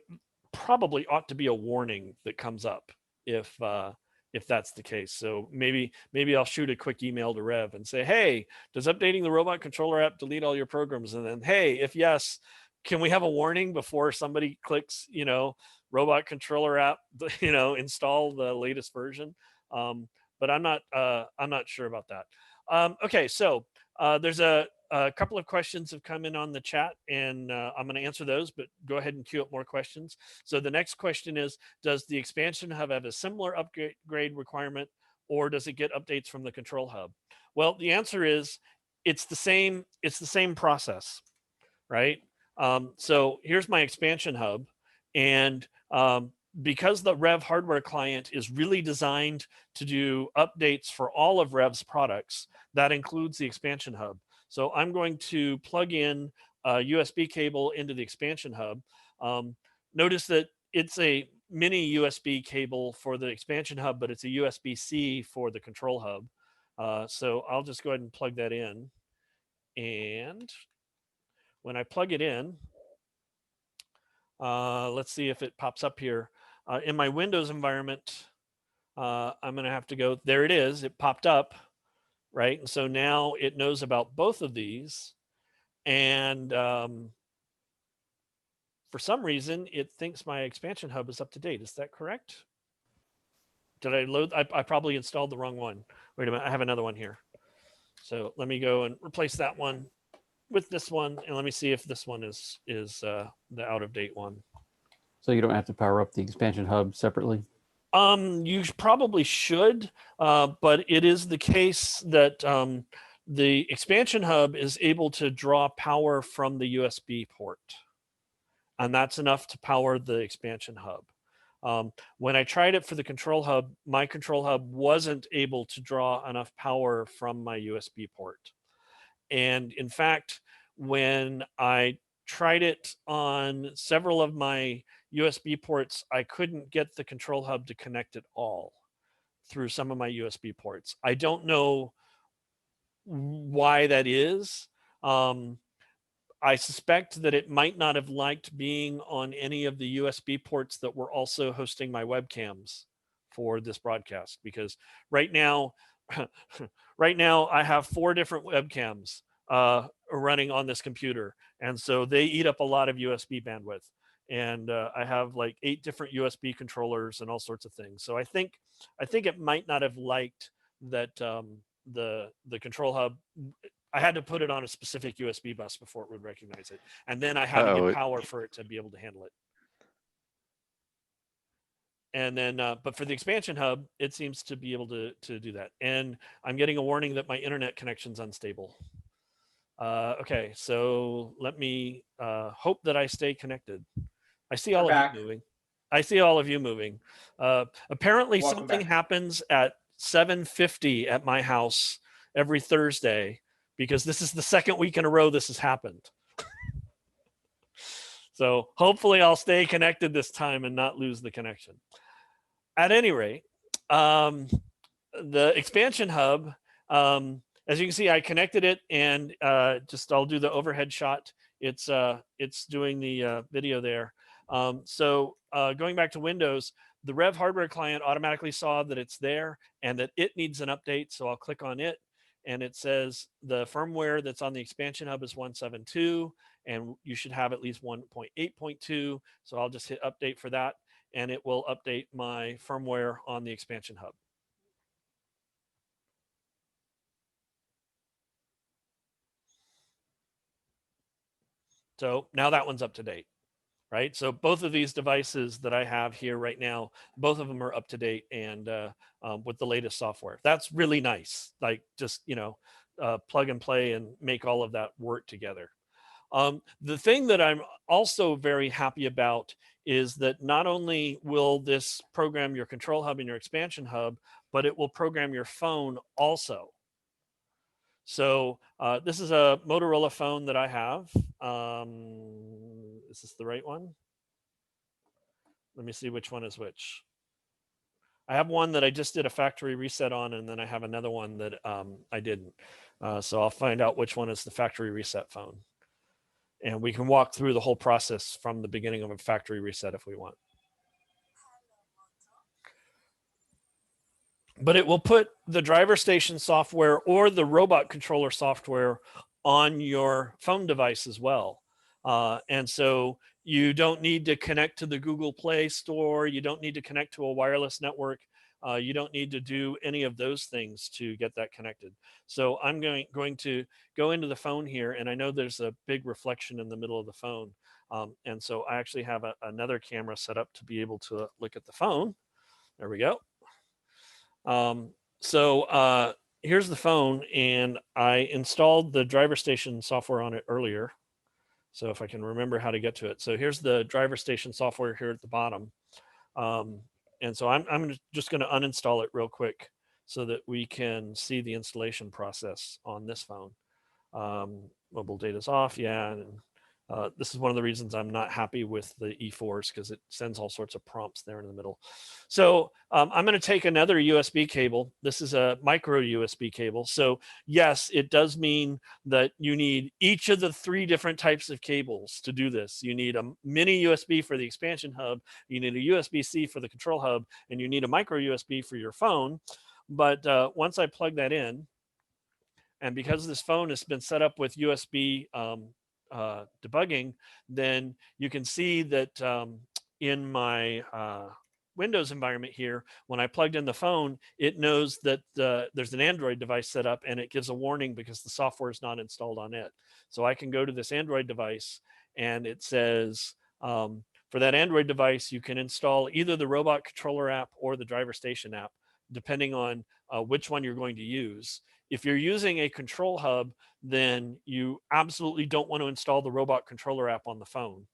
probably ought to be a warning that comes up if that's the case. So maybe I'll shoot a quick email to Rev and say, hey, does updating the robot controller app delete all your programs? And then, hey, if yes, can we have a warning before somebody clicks, robot controller app, install the latest version? But I'm not sure about that. Okay, so there's a couple of questions have come in on the chat, and I'm going to answer those, but go ahead and queue up more questions. So the next question is, does the expansion hub have a similar upgrade requirement, or does it get updates from the Control Hub? Well, the answer is it's the same process, right? So here's my expansion hub, and because the Rev hardware client is really designed to do updates for all of Rev's products, that includes the expansion hub. So I'm going to plug in a USB cable into the expansion hub. Notice that it's a mini USB cable for the expansion hub, but it's a USB-C for the Control Hub. So I'll just go ahead and plug that in. And when I plug it in, let's see if it pops up here. In my Windows environment, I'm going to have to go, there it is, it popped up. Right, and so now it knows about both of these, and for some reason it thinks my expansion hub is up to date. Is that correct? Did I load? I probably installed the wrong one. Wait a minute, I have another one here. So let me go and replace that one with this one, and let me see if this one is the out of date one. So you don't have to power up the expansion hub separately? You probably should, but it is the case that The expansion hub is able to draw power from the USB port, and that's enough to power the expansion hub. When I tried it for the control hub, my control hub wasn't able to draw enough power from my USB port. And in fact, when I tried it on several of my USB ports, I couldn't get the control hub to connect at all through some of my USB ports. I don't know why that is. I suspect that it might not have liked being on any of the USB ports that were also hosting my webcams for this broadcast, because right now, right now I have 4 different webcams running on this computer, and so they eat up a lot of USB bandwidth. And I have like 8 different USB controllers and all sorts of things. So I think it might not have liked that the control hub. I had to put it on a specific USB bus before it would recognize it, and then I had to get power for it to be able to handle it. And then, but for the expansion hub, it seems to be able to do that. And I'm getting a warning that my internet connection's unstable. Okay, so let me hope that I stay connected. I see all of you moving. I see all of you moving. Apparently something happens at 7:50 at my house every Thursday, because this is the second week in a row this has happened. So hopefully I'll stay connected this time and not lose the connection. At any rate, the expansion hub, as you can see, I connected it, and I'll do the overhead shot. It's doing the video there. So going back to Windows, the REV hardware client automatically saw that it's there and that it needs an update. So I'll click on it, and it says the firmware that's on the expansion hub is 1.7.2, and you should have at least 1.8.2. So I'll just hit update for that, and it will update my firmware on the expansion hub. So now that one's up to date, right? So both of these devices that I have here right now, both of them are up to date and with the latest software. That's really nice. Like, just, plug and play and make all of that work together. The thing that I'm also very happy about is that not only will this program your control hub and your expansion hub, but it will program your phone also. So this is a Motorola phone that I have. Is this the right one? Let me see which one is which. I have one that I just did a factory reset on, and then I have another one that I didn't. So I'll find out which one is the factory reset phone. And we can walk through the whole process from the beginning of a factory reset if we want. But it will put the driver station software or the robot controller software on your phone device as well. And so you don't need to connect to the Google Play Store. You don't need to connect to a wireless network. You don't need to do any of those things to get that connected. So I'm going to go into the phone here, and I know there's a big reflection in the middle of the phone. And so I actually have another camera set up to be able to look at the phone. There we go. So here's the phone, and I installed the driver station software on it earlier. So if I can remember how to get to it. So here's the driver station software here at the bottom. And so I'm just going to uninstall it real quick so that we can see the installation process on this phone. Mobile data's off. Yeah. And this is one of the reasons I'm not happy with the E4s, because it sends all sorts of prompts there in the middle. So I'm going to take another USB cable. This is a micro USB cable. So yes, it does mean that you need each of the 3 different types of cables to do this. You need a mini USB for the expansion hub, you need a USB-C for the control hub, and you need a micro USB for your phone. But once I plug that in, and because this phone has been set up with USB debugging, then you can see that in my Windows environment here, when I plugged in the phone, it knows that there's an Android device set up, and it gives a warning because the software is not installed on it. So I can go to this Android device, and it says for that Android device, you can install either the robot controller app or the driver station app, depending on which one you're going to use. If you're using a control hub, then you absolutely don't want to install the robot controller app on the phone.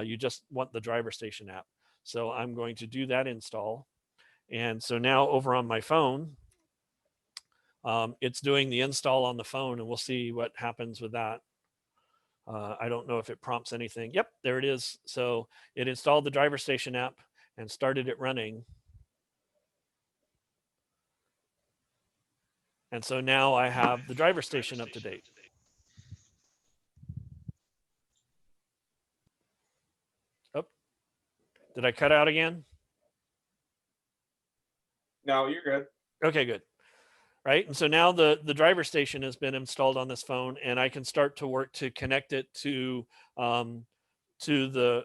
You just want the driver station app. So I'm going to do that install. And so now over on my phone, it's doing the install on the phone, and we'll see what happens with that. I don't know if it prompts anything. Yep, there it is. So it installed the driver station app and started it running. And so now I have the driver station up to date. Oh, did I cut out again? No, you're good. Okay, good. Right. And so now the driver station has been installed on this phone, and I can start to work to connect it to the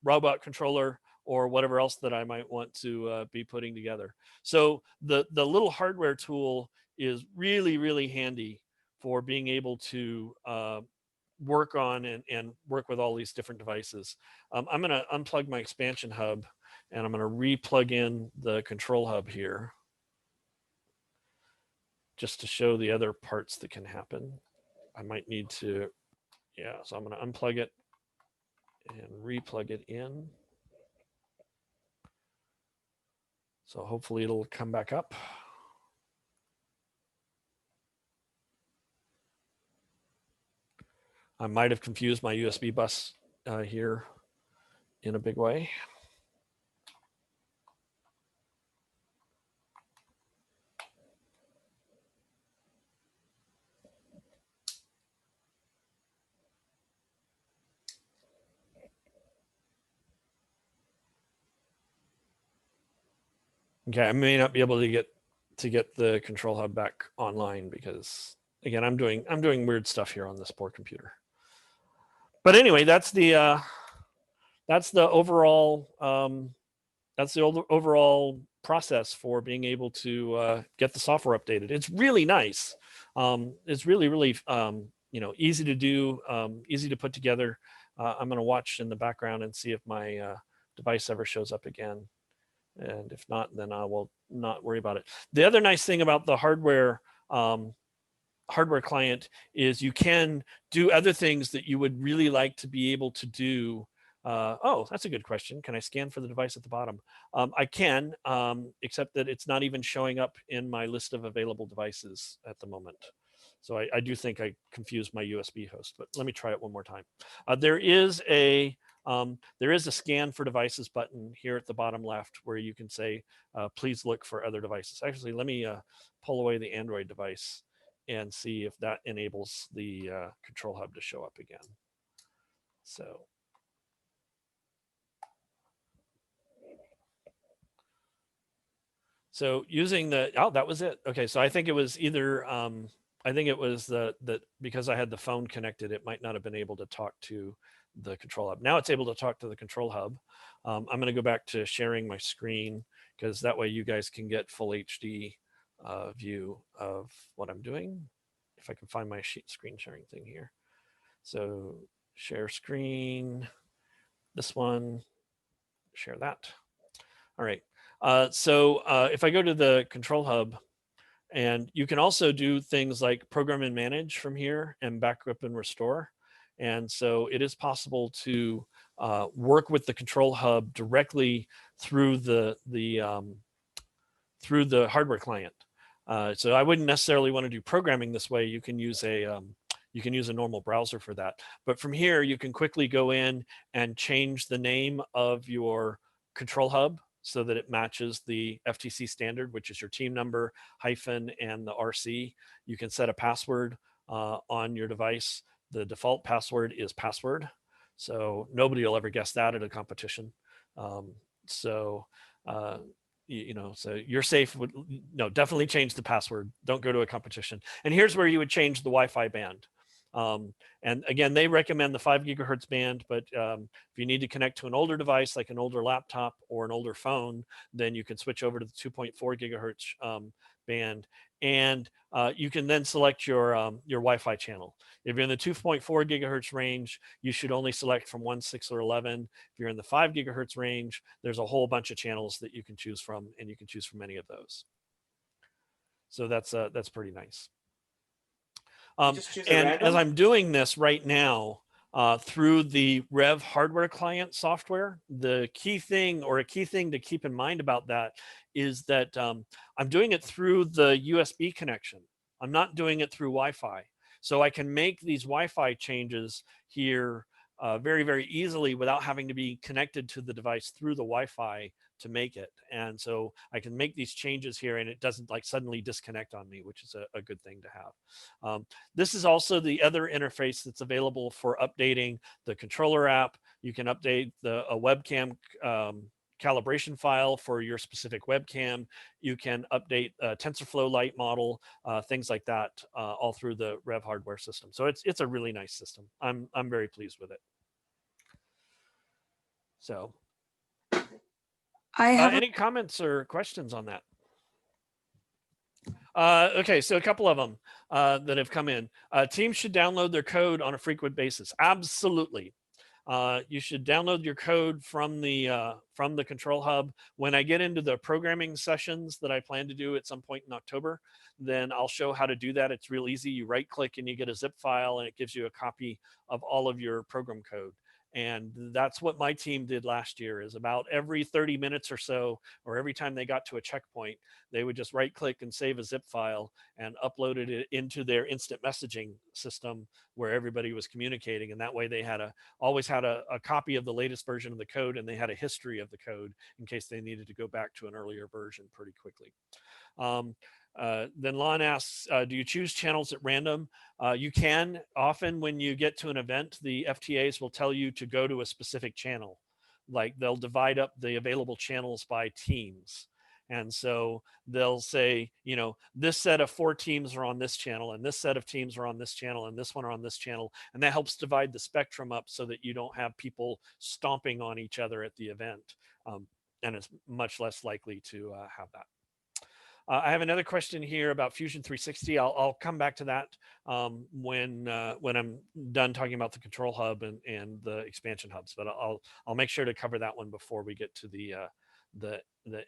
robot controller or whatever else that I might want to be putting together. So the little hardware tool is really, really handy for being able to work on and work with all these different devices. I'm going to unplug my expansion hub, and I'm going to re-plug in the control hub here, just to show the other parts that can happen. I might need to, yeah, so I'm going to unplug it and re-plug it in. So hopefully it'll come back up. I might have confused my USB bus here in a big way. Okay, I may not be able to get the control hub back online because, again, I'm doing weird stuff here on this poor computer. But anyway, that's the overall overall process for being able to get the software updated. It's really nice. It's really easy to do, easy to put together. I'm going to watch in the background and see if my device ever shows up again. And if not, then I will not worry about it. The other nice thing about the hardware client is you can do other things that you would really like to be able to do. Oh, that's a good question. Can I scan for the device at the bottom? I can, except that it's not even showing up in my list of available devices at the moment. So I do think I confused my USB host, but let me try it one more time. There is a scan for devices button here at the bottom left where you can say, please look for other devices. Actually, let me pull away the Android device and see if that enables the control hub to show up again. So using the, oh, that was it. Okay, so I think it was either, I think it was that because I had the phone connected, it might not have been able to talk to the control hub. Now it's able to talk to the control hub. I'm going to go back to sharing my screen because that way you guys can get full HD view of what I'm doing. If I can find my screen sharing thing here. So share screen, this one, share that. All right. So if I go to the control hub, and you can also do things like program and manage from here and backup and restore. And so it is possible to work with the control hub directly through the hardware client. So I wouldn't necessarily want to do programming this way. You can use a normal browser for that. But from here, you can quickly go in and change the name of your control hub so that it matches the FTC standard, which is your team number, hyphen, and the RC. You can set a password on your device. The default password is password. So nobody will ever guess that at a competition. So you're safe. No, definitely change the password. Don't go to a competition. And here's where you would change the Wi-Fi band. And again, they recommend the 5 gigahertz band, but if you need to connect to an older device, like an older laptop or an older phone, then you can switch over to the 2.4 gigahertz band. And you can then select your Wi-Fi channel. If you're in the 2.4 gigahertz range, you should only select from 1, 6, or 11. If you're in the 5 gigahertz range, there's a whole bunch of channels that you can choose from, and you can choose from any of those. So that's pretty nice. You just choose at And random? as I'm doing this right now through the REV hardware client software, the key thing, or a key thing to keep in mind about that, is that I'm doing it through the USB connection. I'm not doing it through Wi-Fi. So I can make these Wi-Fi changes here very, very easily without having to be connected to the device through the Wi-Fi to make it. And so I can make these changes here and it doesn't like suddenly disconnect on me, which is a good thing to have. This is also the other interface that's available for updating the controller app. You can update a webcam calibration file for your specific webcam. You can update a TensorFlow Lite model, things like that, all through the REV hardware system. So it's a really nice system. I'm very pleased with it. So, I have any comments or questions on that? Okay, so a couple of them that have come in. Teams should download their code on a frequent basis. Absolutely. You should download your code from the Control Hub. When I get into the programming sessions that I plan to do at some point in October, then I'll show how to do that. It's real easy. You right click and you get a zip file and it gives you a copy of all of your program code. And that's what my team did last year, is about every 30 minutes or so, or every time they got to a checkpoint, they would just right click and save a zip file and uploaded it into their instant messaging system where everybody was communicating. And that way they had always had a copy of the latest version of the code, and they had a history of the code in case they needed to go back to an earlier version pretty quickly. Then Lon asks, do you choose channels at random? You can. Often when you get to an event, the FTAs will tell you to go to a specific channel. Like they'll divide up the available channels by teams. And so they'll say, you know, this set of 4 teams are on this channel, and this set of teams are on this channel, and this one are on this channel. And that helps divide the spectrum up so that you don't have people stomping on each other at the event. And it's much less likely to have that. I have another question here about Fusion 360. I'll come back to that when I'm done talking about the Control Hub and the expansion hubs. But I'll make sure to cover that one before we get to the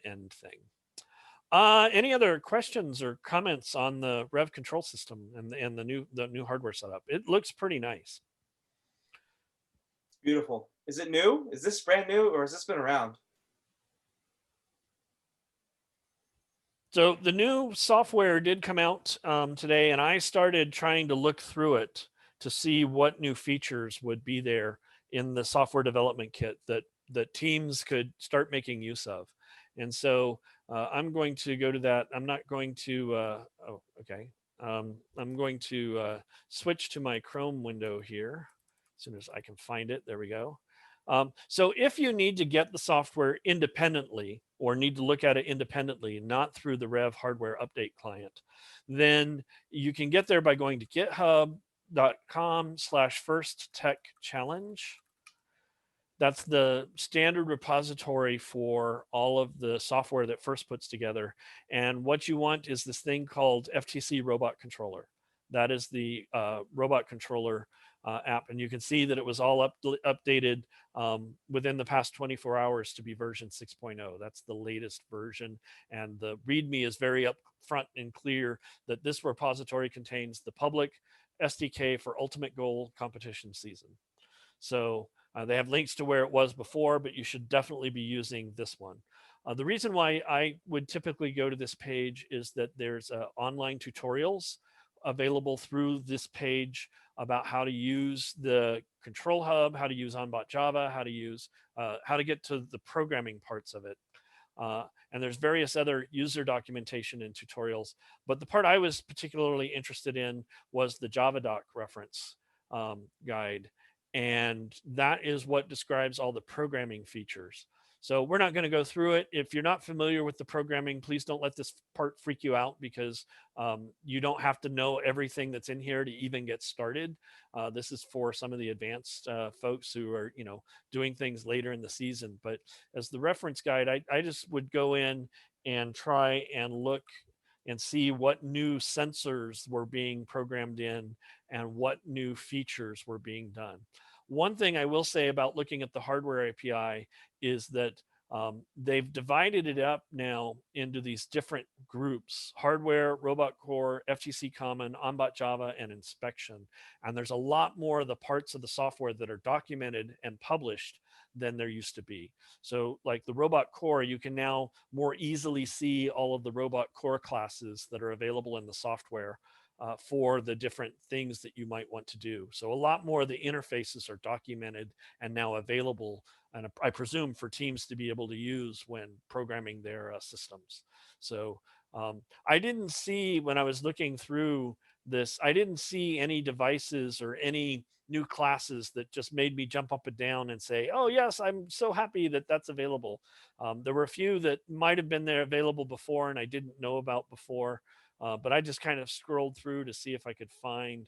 end thing. Any other questions or comments on the REV control system and the new hardware setup? It looks pretty nice. Beautiful. Is it new? Is this brand new, or has this been around? So the new software did come out today, and I started trying to look through it to see what new features would be there in the software development kit that teams could start making use of. And so I'm going to go to that. I'm not going to, oh, okay. I'm going to switch to my Chrome window here as soon as I can find it. There we go. So if you need to get the software independently, or need to look at it independently, not through the REV hardware update client, then you can get there by going to github.com/firsttechchallenge. That's the standard repository for all of the software that FIRST puts together. And what you want is this thing called FTC Robot Controller. That is the robot controller app. And you can see that it was all updated within the past 24 hours to be version 6.0. That's the latest version. And the README is very upfront and clear that this repository contains the public SDK for Ultimate Goal competition season. So they have links to where it was before, but you should definitely be using this one. The reason why I would typically go to this page is that there's online tutorials available through this page about how to use the Control Hub, how to use OnBot Java, how to get to the programming parts of it. And there's various other user documentation and tutorials. But the part I was particularly interested in was the JavaDoc reference guide. And that is what describes all the programming features. So we're not going to go through it. If you're not familiar with the programming, please don't let this part freak you out, because you don't have to know everything that's in here to even get started. This is for some of the advanced folks who are, you know, doing things later in the season. But as the reference guide, I just would go in and try and look and see what new sensors were being programmed in and what new features were being done. One thing I will say about looking at the hardware API is that They've divided it up now into these different groups: hardware, robot core, FTC common, onbot Java, and inspection. And there's a lot more of the parts of the software that are documented and published than there used to be. So like the robot core, you can now more easily see all of the robot core classes that are available in the software for the different things that you might want to do. So a lot more of the interfaces are documented and now available, and I presume for teams to be able to use when programming their systems. So I didn't see, when I was looking through this, I didn't see any devices or any new classes that just made me jump up and down and say, oh yes, I'm so happy that that's available. There were a few that might have been there available before and I didn't know about before, but I just kind of scrolled through to see if I could find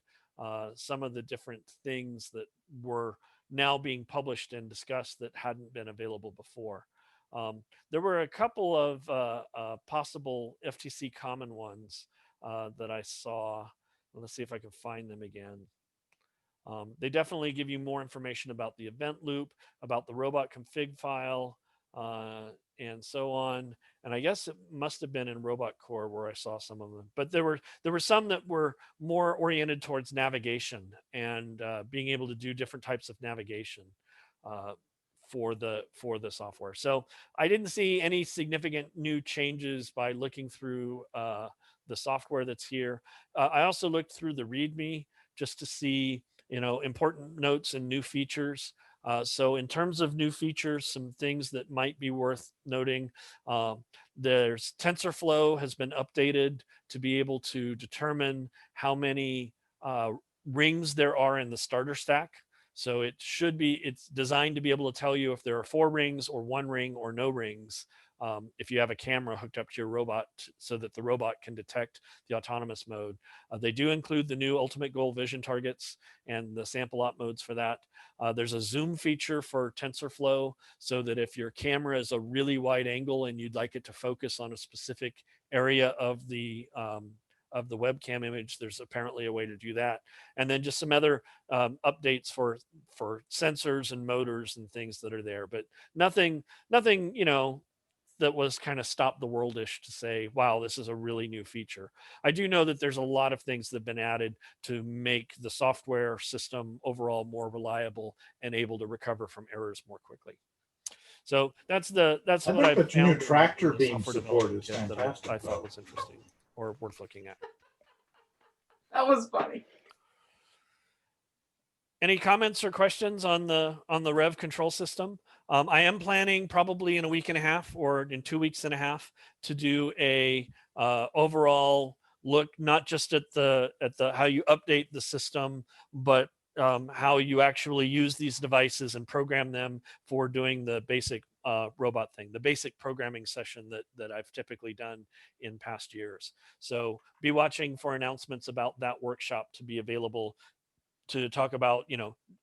some of the different things that were now being published and discussed that hadn't been available before. There were a couple of possible FTC common ones that I saw. Let's see if I can find them again. They definitely give you more information about the event loop, about the robot config file, and so on. And I guess it must have been in Robot Core where I saw some of them. But there were some that were more oriented towards navigation and being able to do different types of navigation for the software. So I didn't see any significant new changes by looking through the software that's here. I also looked through the README just to see, important notes and new features. So in terms of new features, some things that might be worth noting, there's TensorFlow has been updated to be able to determine how many rings there are in the starter stack. So it's designed to be able to tell you if there are 4 rings or 1 ring or no rings, if you have a camera hooked up to your robot so that the robot can detect the autonomous mode. They do include the new ultimate goal vision targets and the sample op modes for that. There's a zoom feature for TensorFlow so that if your camera is a really wide angle and you'd like it to focus on a specific area of the webcam image, there's apparently a way to do that. And then just some other updates for sensors and motors and things that are there, but nothing, that was kind of stop the worldish to say, wow, this is a really new feature. I do know that there's a lot of things that have been added to make the software system overall more reliable and able to recover from errors more quickly. So that's what I that your new found tractor in the beam software support development is kit that fantastic. I thought was interesting or worth looking at. That was funny. Any comments or questions on the REV control system? I am planning probably in a week and a half or in 2 weeks and a half to do a overall look, not just at the how you update the system, but how you actually use these devices and program them for doing the basic robot thing, the basic programming session that I've typically done in past years. So be watching for announcements about that workshop to be available to talk about,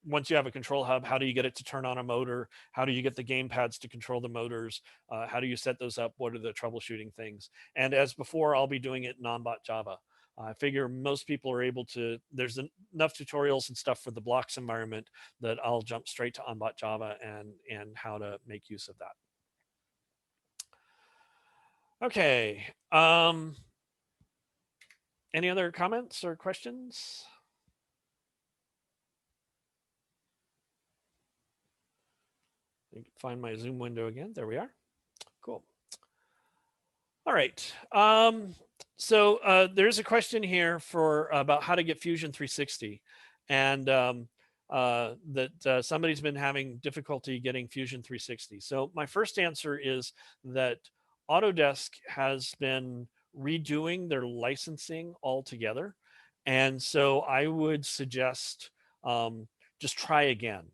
once you have a control hub, how do you get it to turn on a motor? How do you get the game pads to control the motors? How do you set those up? What are the troubleshooting things? And as before, I'll be doing it in onbot Java. I figure most people are able to, there's enough tutorials and stuff for the blocks environment that I'll jump straight to onbot Java and how to make use of that. Okay. Any other comments or questions? I can find my Zoom window again. There we are. Cool. All right. So there's a question here about how to get Fusion 360, and that somebody's been having difficulty getting Fusion 360. So my first answer is that Autodesk has been redoing their licensing altogether, and so I would suggest just try again.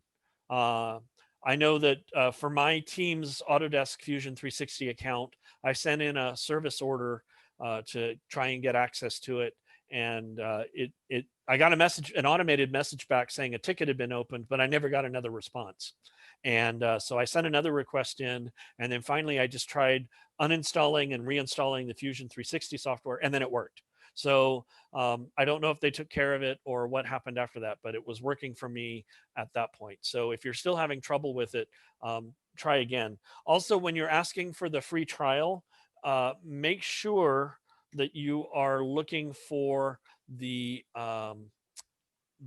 I know that for my team's Autodesk Fusion 360 account, I sent in a service order to try and get access to it, and I got an automated message back saying a ticket had been opened, but I never got another response. And so I sent another request in, and then finally I just tried uninstalling and reinstalling the Fusion 360 software, and then it worked. So I don't know if they took care of it or what happened after that, but it was working for me at that point. So if you're still having trouble with it, try again. Also, when you're asking for the free trial, make sure that you are looking for the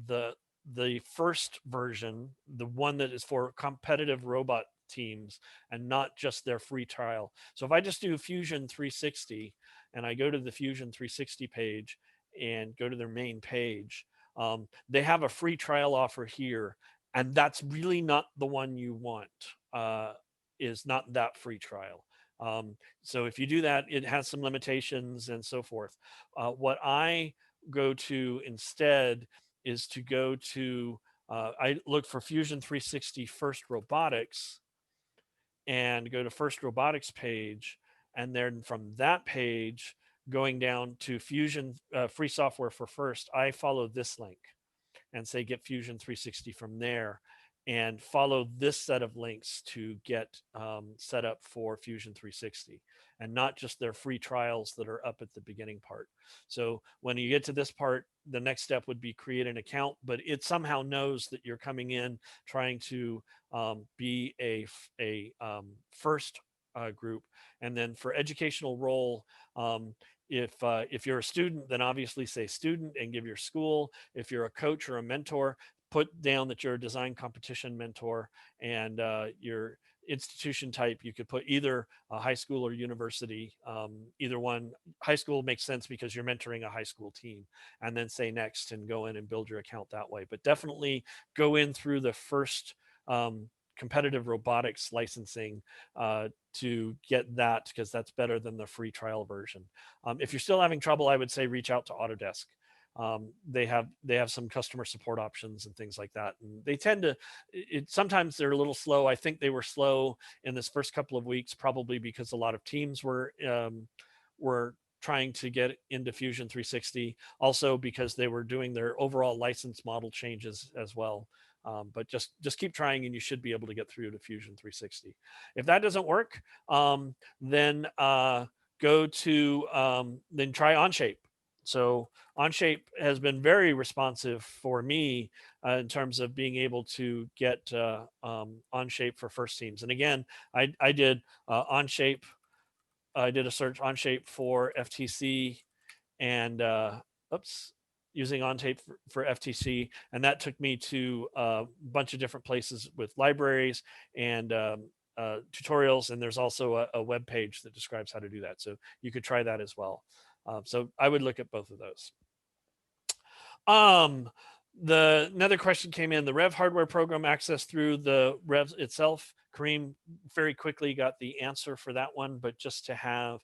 the the first version, the one that is for competitive robot teams and not just their free trial. So if I just do Fusion 360 and I go to the Fusion 360 page and go to their main page, they have a free trial offer here, and that's really not the one you want. Is not that free trial. So if you do that, it has some limitations and so forth. What I go to instead is to go to, I look for Fusion 360 First Robotics and go to First Robotics page. And then from that page, going down to Fusion free software for First, I follow this link and say get Fusion 360 from there, and follow this set of links to get set up for Fusion 360, and not just their free trials that are up at the beginning part. So when you get to this part, the next step would be create an account, but it somehow knows that you're coming in trying to be a first group. And then for educational role, if you're a student, then obviously say student and give your school. If you're a coach or a mentor, put down that you're a design competition mentor, and your institution type, you could put either a high school or university, either one. High school makes sense because you're mentoring a high school team, and then say next and go in and build your account that way. But definitely go in through the first competitive robotics licensing to get that, because that's better than the free trial version. If you're still having trouble, I would say reach out to Autodesk. They have some customer support options and things like that. And they tend to, sometimes they're a little slow. I think they were slow in this first couple of weeks, probably because a lot of teams were trying to get into Fusion 360. Also because they were doing their overall license model changes as well. But just keep trying, and you should be able to get through to Fusion 360. If that doesn't work, then go to then try Onshape. So Onshape has been very responsive for me in terms of being able to get Onshape for first teams. And again, I did Onshape. I did a search Onshape for FTC, and using Onshape for FTC, and that took me to a bunch of different places with libraries and tutorials, and there's also a web page that describes how to do that. So you could try that as well. So I would look at both of those. Another question came in: the REV hardware program access through the REV itself. Kareem very quickly got the answer for that one, but just to have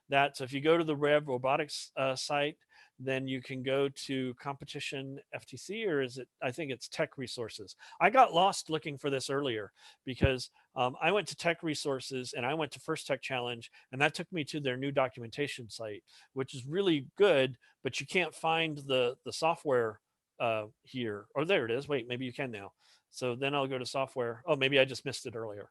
that. So if you go to the REV robotics site, then you can go to competition FTC, or is it, I think it's tech resources. I got lost looking for this earlier because I went to tech resources and I went to First Tech Challenge, and that took me to their new documentation site, which is really good, but you can't find the software here. Or there it is. Wait, maybe you can now. So then I'll go to software. Oh, maybe I just missed it earlier.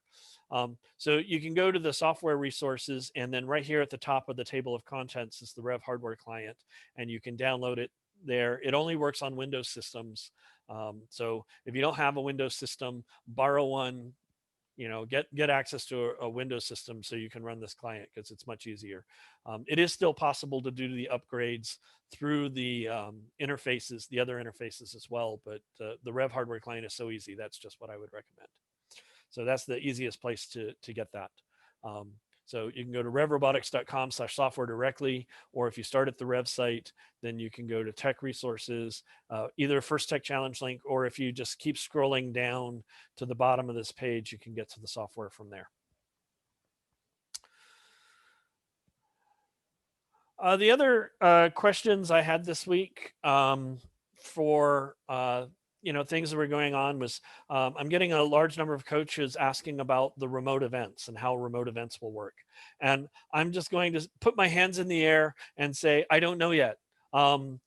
So you can go to the software resources, and then right here at the top of the table of contents is the REV hardware client, and you can download it there. It only works on Windows systems. So if you don't have a Windows system, borrow one, get access to a Windows system so you can run this client, because it's much easier. It is still possible to do the upgrades through the interfaces, the other interfaces as well, but the REV hardware client is so easy. That's just what I would recommend. So that's the easiest place to get that. So you can go to revrobotics.com/software directly, or if you start at the REV site, then you can go to tech resources, either First Tech Challenge link, or if you just keep scrolling down to the bottom of this page, you can get to the software from there. The other questions I had this week for things that were going on was I'm getting a large number of coaches asking about the remote events and how remote events will work. And I'm just going to put my hands in the air and say, I don't know yet. There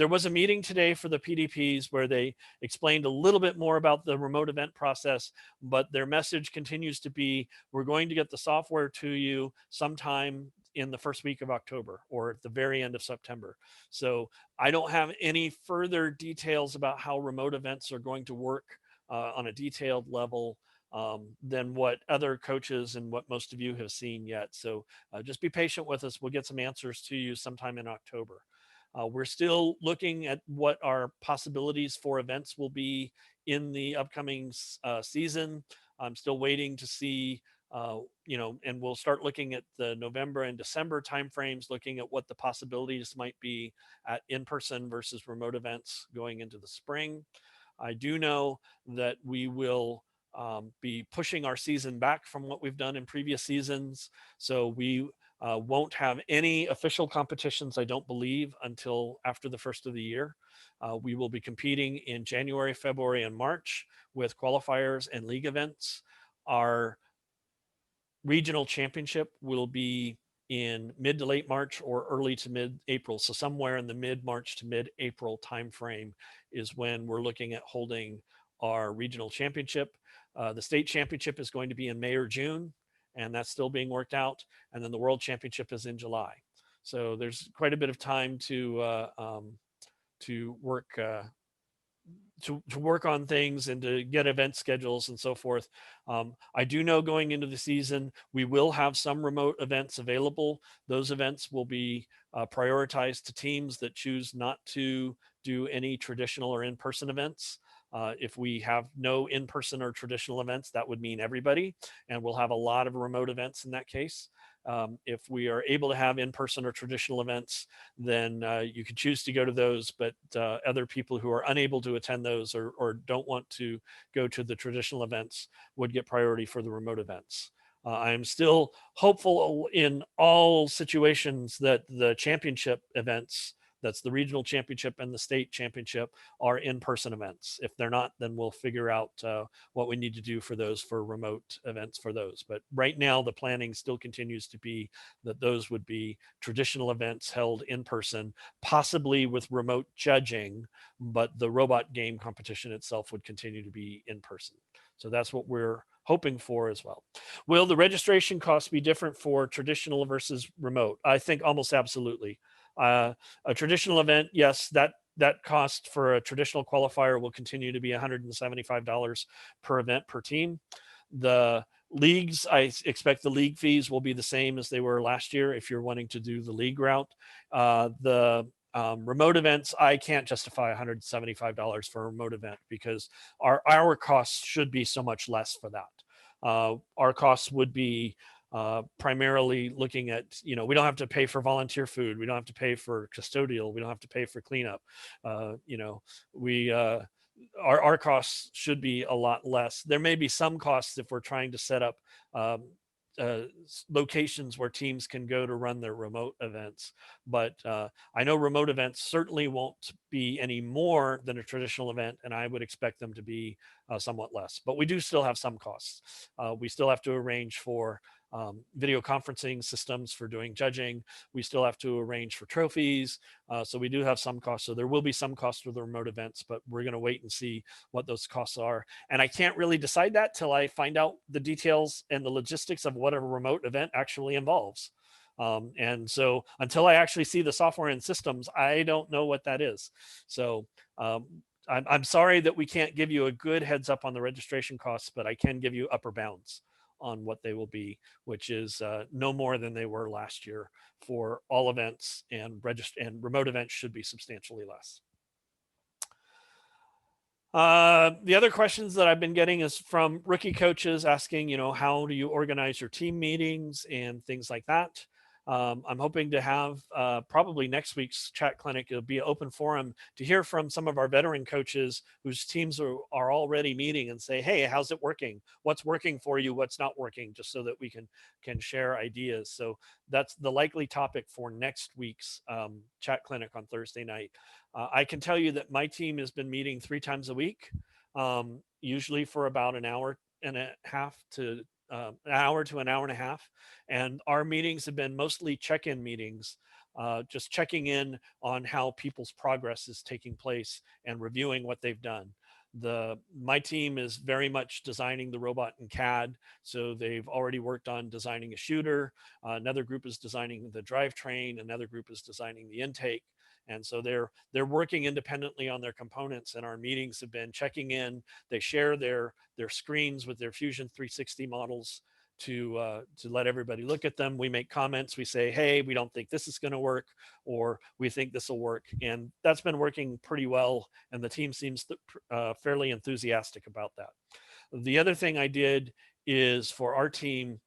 was a meeting today for the PDPs where they explained a little bit more about the remote event process, but their message continues to be, we're going to get the software to you sometime in the first week of October or at the very end of September. So I don't have any further details about how remote events are going to work on a detailed level than what other coaches and what most of you have seen yet. So just be patient with us. We'll get some answers to you sometime in October. We're still looking at what our possibilities for events will be in the upcoming season. I'm still waiting to see, and we'll start looking at the November and December timeframes, looking at what the possibilities might be at in-person versus remote events going into the spring. I do know that we will be pushing our season back from what we've done in previous seasons. So we won't have any official competitions, I don't believe, until after the first of the year. We will be competing in January, February, and March with qualifiers and league events. Our regional championship will be in mid to late March or early to mid-April. So somewhere in the mid-March to mid-April timeframe is when we're looking at holding our regional championship. The state championship is going to be in May or June, and that's still being worked out. And then the world championship is in July. So there's quite a bit of time to work to work on things and to get event schedules and so forth. I do know going into the season, we will have some remote events available. Those events will be prioritized to teams that choose not to do any traditional or in-person events. If we have no in-person or traditional events, that would mean everybody, and we'll have a lot of remote events in that case. If we are able to have in-person or traditional events, then you can choose to go to those, but other people who are unable to attend those or don't want to go to the traditional events would get priority for the remote events. I am still hopeful in all situations that the championship events, that's the regional championship and the state championship, are in-person events. If they're not, then we'll figure out what we need to do for those, for remote events for those. But right now, the planning still continues to be that those would be traditional events held in person, possibly with remote judging, but the robot game competition itself would continue to be in person. So that's what we're hoping for as well. Will the registration costs be different for traditional versus remote? I think almost absolutely. A traditional event, yes, that cost for a traditional qualifier will continue to be $175 per event per team. The leagues, I expect the league fees will be the same as they were last year if you're wanting to do the league route. The remote events, I can't justify $175 for a remote event because our costs should be so much less for that. Our costs would be primarily looking at, we don't have to pay for volunteer food. We don't have to pay for custodial. We don't have to pay for cleanup. Our costs should be a lot less. There may be some costs if we're trying to set up locations where teams can go to run their remote events. But I know remote events certainly won't be any more than a traditional event, and I would expect them to be somewhat less. But we do still have some costs. We still have to arrange for video conferencing systems for doing judging. We still have to arrange for trophies. So we do have some costs. So there will be some costs for the remote events, but we're going to wait and see what those costs are. And I can't really decide that till I find out the details and the logistics of what a remote event actually involves. And so until I actually see the software and systems, I don't know what that is. So I'm sorry that we can't give you a good heads up on the registration costs, but I can give you upper bounds on what they will be, which is no more than they were last year for all events, and remote events should be substantially less. The other questions that I've been getting is from rookie coaches asking, how do you organize your team meetings and things like that. I'm hoping to have probably next week's chat clinic. It'll be an open forum to hear from some of our veteran coaches whose teams are already meeting and say, hey, how's it working? What's working for you? What's not working? Just so that we can share ideas. So that's the likely topic for next week's chat clinic on Thursday night. I can tell you that my team has been meeting 3 times a week, usually for about an hour and a half to an hour to an hour and a half. And our meetings have been mostly check-in meetings just checking in on how people's progress is taking place and reviewing what they've done. My team is very much designing the robot in CAD. So they've already worked on designing a shooter. Another group is designing the drivetrain. Another group is designing the intake. And so they're working independently on their components, and our meetings have been checking in. They share their screens with their Fusion 360 models to let everybody look at them. We make comments. We say, hey, we don't think this is going to work, or we think this will work. And that's been working pretty well. And the team seems fairly enthusiastic about that. The other thing I did is for our team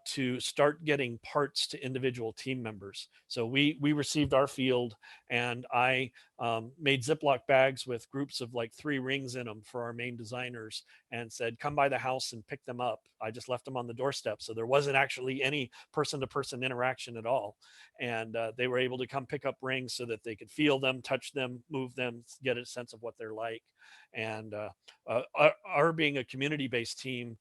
to start getting parts to individual team members. So we received our field, and I made Ziploc bags with groups of like 3 rings in them for our main designers, and said, come by the house and pick them up. I just left them on the doorstep. So there wasn't actually any person-to-person interaction at all. And they were able to come pick up rings so that they could feel them, touch them, move them, get a sense of what they're like. And our being a community-based team,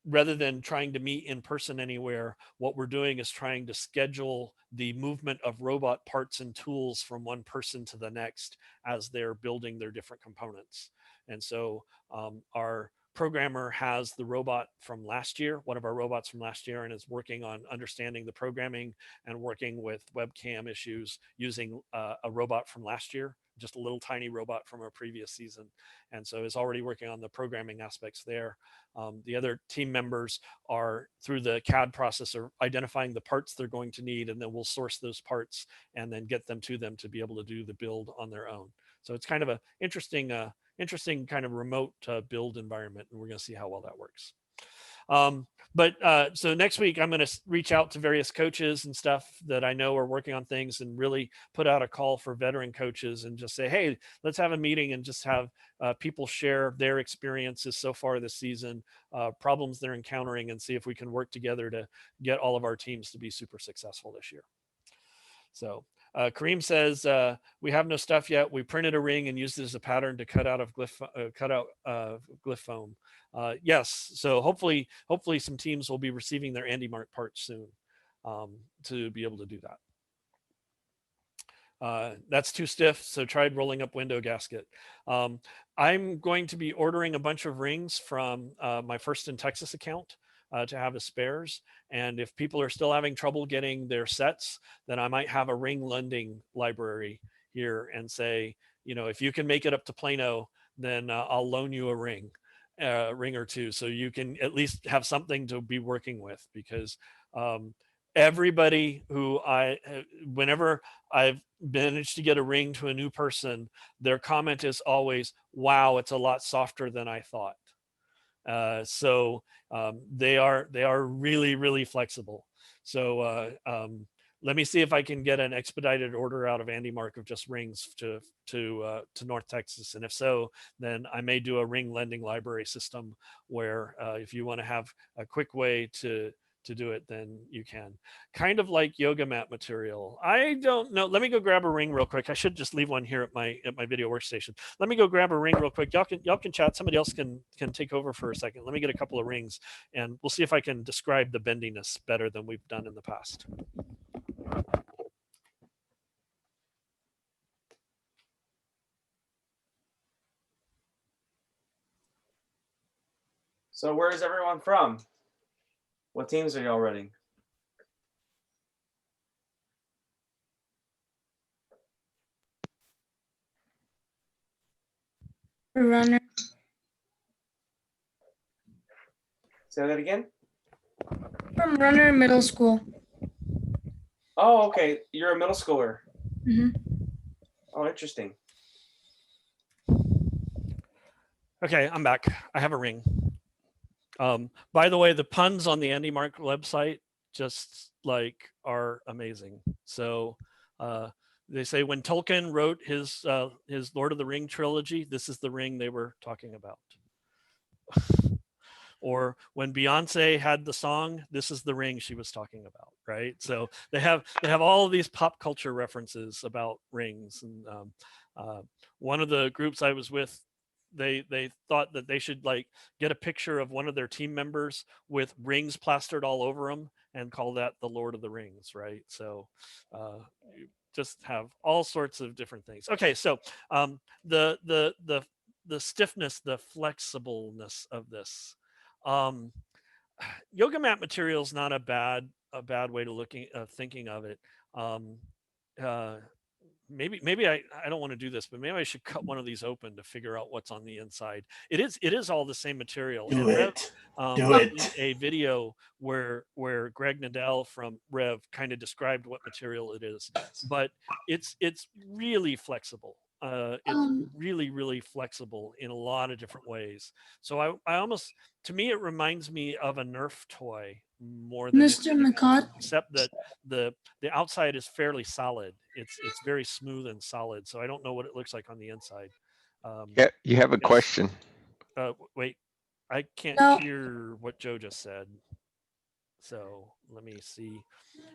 rather than trying to meet in person anywhere, what we're doing is trying to schedule the movement of robot parts and tools from one person to the next as they're building their different components. And so our programmer has the robot from last year, one of our robots from last year, and is working on understanding the programming and working with webcam issues using a robot from last year, just a little tiny robot from our previous season. And so is already working on the programming aspects there. The other team members are, through the CAD process, are identifying the parts they're going to need, and then we'll source those parts and then get them to be able to do the build on their own. So it's kind of a interesting kind of remote build environment, and we're going to see how well that works. So next week, I'm going to reach out to various coaches and stuff that I know are working on things, and really put out a call for veteran coaches and just say, hey, let's have a meeting and just have people share their experiences so far this season, problems they're encountering, and see if we can work together to get all of our teams to be super successful this year. So Kareem says, we have no stuff yet. We printed a ring and used it as a pattern to cut out glyph foam. Yes, so hopefully some teams will be receiving their Andy Mark parts soon to be able to do that. That's too stiff, so tried rolling up window gasket. I'm going to be ordering a bunch of rings from my First in Texas account to have as spares. And if people are still having trouble getting their sets, then I might have a ring lending library here and say, if you can make it up to Plano, then I'll loan you a ring or two, so you can at least have something to be working with. Because everybody who whenever I've managed to get a ring to a new person, their comment is always, wow, it's a lot softer than I thought. So they are really, really flexible. So let me see if I can get an expedited order out of Andy Mark of just rings to North Texas. And if so, then I may do a ring lending library system where if you want to have a quick way to do it, then you can. Kind of like yoga mat material. I don't know. Let me go grab a ring real quick. I should just leave one here at my video workstation. Let me go grab a ring real quick. Y'all can chat. Somebody else can take over for a second. Let me get a couple of rings, and we'll see if I can describe the bendiness better than we've done in the past. So where is everyone from? What teams are y'all running? Runner. Say that again. From Runner Middle School. Oh, okay. You're a middle schooler. Mm-hmm. Oh, interesting. Okay, I'm back. I have a ring. By the way, the puns on the Andy Mark website just are amazing. So they say when Tolkien wrote his Lord of the Ring trilogy, this is the ring they were talking about. Or when Beyonce had the song, this is the ring she was talking about, right? So they have all of these pop culture references about rings. And one of the groups I was with, they thought that they should get a picture of one of their team members with rings plastered all over them and call that the Lord of the Rings, right? So you just have all sorts of different things. Okay, so the stiffness, the flexibleness of this. Yoga mat material is not a bad way to thinking of it. Uh, maybe I don't want to do this, but maybe I should cut one of these open to figure out what's on the inside. It is all the same material. Do And Rev, it. Do it. did a video where Greg Nadell from Rev kind of described what material it is, but it's really flexible. It's really flexible in a lot of different ways. So I almost, to me, it reminds me of a Nerf toy more than Mr. anything else, McCott, except that the outside is fairly solid. It's very smooth and solid. So I don't know what it looks like on the inside. Yeah, you have a yes. question. Wait, I can't No. hear what Joe just said. So let me see.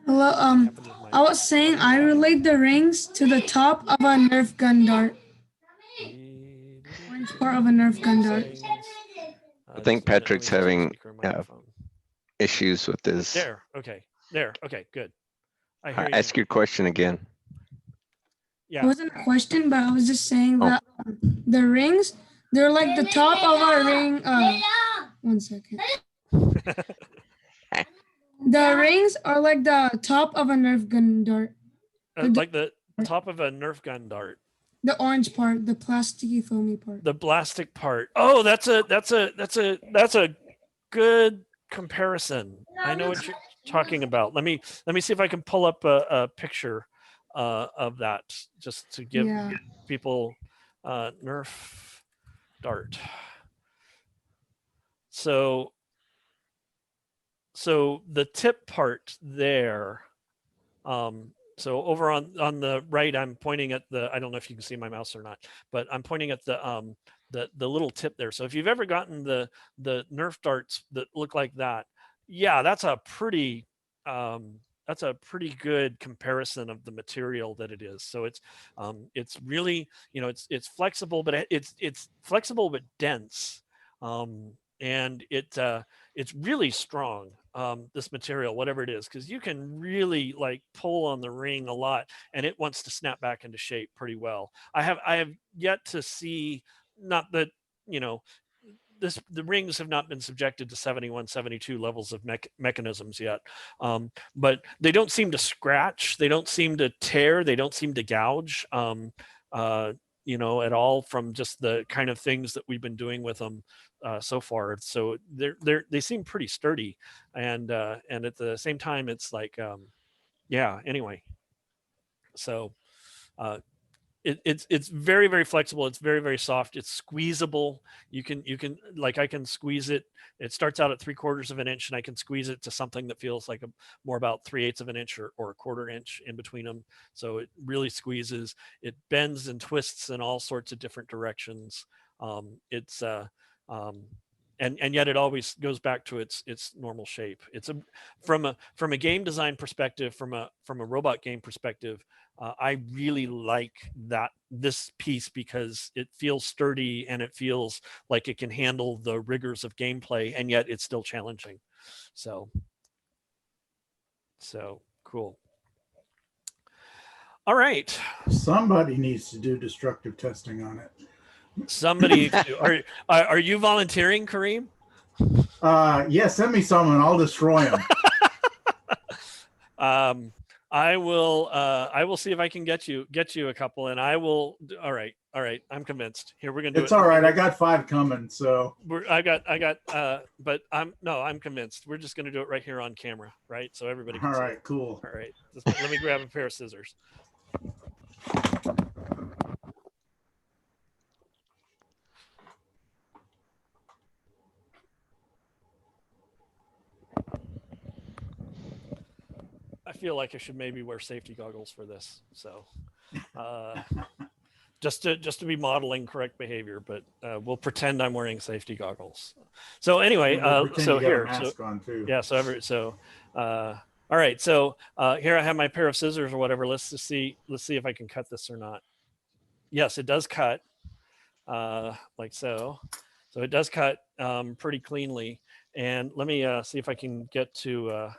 hello. what happened with my I was saying I relate the rings to the top of a Nerf gun dart. Orange part of a Nerf gun dart. settings. I think Just a minute, let me Patrick's switch having speaker microphone. issues with this. There. Okay. There. Okay. Good. I hear you. Ask your question again. Yeah. It wasn't a question, but I was just saying Oh. that the rings, they're like the top of a ring. 1 second. The rings are like the top of a Nerf gun dart. Like the top of a Nerf gun dart. The orange part, the plasticky foamy part. The plastic part. Oh, that's a good comparison. I know what you're talking about. Let me see if I can pull up a picture of that just to give Yeah. people Nerf dart. So the tip part there. So over on the right, I'm pointing at the, I don't know if you can see my mouse or not, but I'm pointing at the little tip there. So if you've ever gotten the Nerf darts that look like that, yeah, that's a pretty good comparison of the material that it is. So it's really, it's flexible, but it's flexible but dense. And it's really strong, this material, whatever it is, because you can really like pull on the ring a lot and it wants to snap back into shape pretty well. I have yet to see, not that, the rings have not been subjected to 71, 72 levels of mechanisms yet, but they don't seem to scratch, they don't seem to tear, they don't seem to gouge, at all, from just the kind of things that we've been doing with them so far. So they seem pretty sturdy, and at the same time, it's like, anyway. So it's very, very flexible. It's very, very soft. It's squeezable. You can like, I can squeeze it. It starts out at 3/4 of an inch, and I can squeeze it to something that feels like more about 3/8 of an inch or 1/4 inch in between them. So it really squeezes. It bends and twists in all sorts of different directions. And yet it always goes back to its normal shape. It's from a game design perspective, from a robot game perspective, I really like this piece because it feels sturdy and it feels like it can handle the rigors of gameplay, and yet it's still challenging. So cool. All right. Somebody needs to do destructive testing on it. Somebody, are you volunteering, Kareem? Yeah, send me some and I'll destroy them. I will see if I can get you a couple, and I will. All right. I'm convinced. Here, we're gonna do it. It's all right. I got 5 coming. So I got. But I'm convinced. We're just gonna do it right here on camera, right? So everybody can all see right, it. cool. All right. Let me grab a pair of scissors. I feel like I should maybe wear safety goggles for this. So, just to be modeling correct behavior, but we'll pretend I'm wearing safety goggles. So anyway, so here, all right. So here I have my pair of scissors or whatever. Let's see if I can cut this or not. Yes, it does cut, like so. So it does cut pretty cleanly. And let me see if I can get to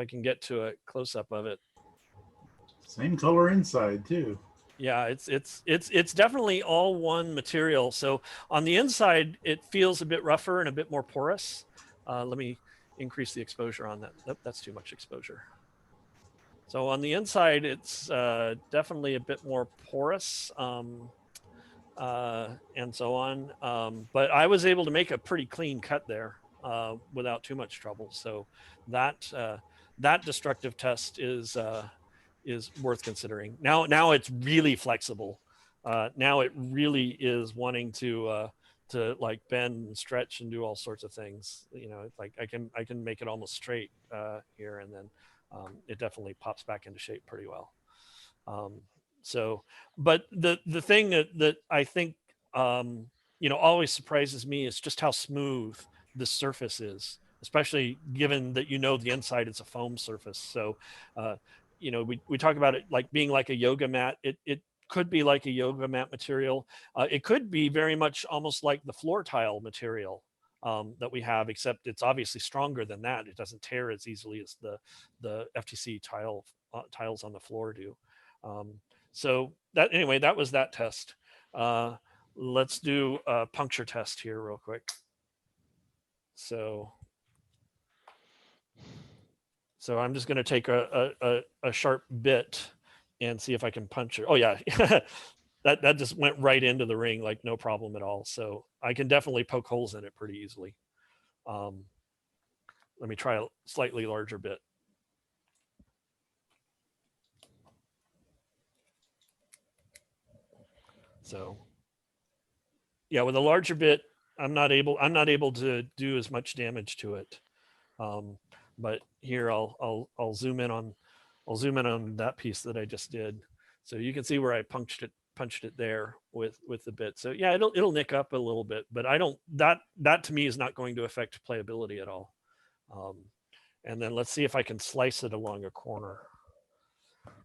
if I can get to a close up of it. Same color inside too. Yeah, it's definitely all one material. So on the inside, it feels a bit rougher and a bit more porous. Let me increase the exposure on that. Nope, that's too much exposure. So on the inside, it's definitely a bit more porous and so on. But I was able to make a pretty clean cut there without too much trouble. So that that destructive test is worth considering. Now it's really flexible. Now it really is wanting to like bend and stretch and do all sorts of things. You know, it's like I can make it almost straight here, and then it definitely pops back into shape pretty well. So, but the thing that I think you know always surprises me is just how smooth the surface is, especially given that you know the inside is a foam surface. So you know, we talk about it like being like a yoga mat. It could be like a yoga mat material. It could be very much almost like the floor tile material that we have, except it's obviously stronger than that. It doesn't tear as easily as the FTC tiles on the floor do. So that anyway, that was that test. Let's do a puncture test here real quick. So I'm just going to take a sharp bit and see if I can puncture. Oh yeah, that just went right into the ring like no problem at all. So I can definitely poke holes in it pretty easily. Let me try a slightly larger bit. So yeah, with a larger bit, I'm not able to do as much damage to it. But here I'll zoom in on that piece that I just did. So you can see where I punched it there with the bit. So yeah, it'll nick up a little bit, but I don't, that to me is not going to affect playability at all. And then let's see if I can slice it along a corner.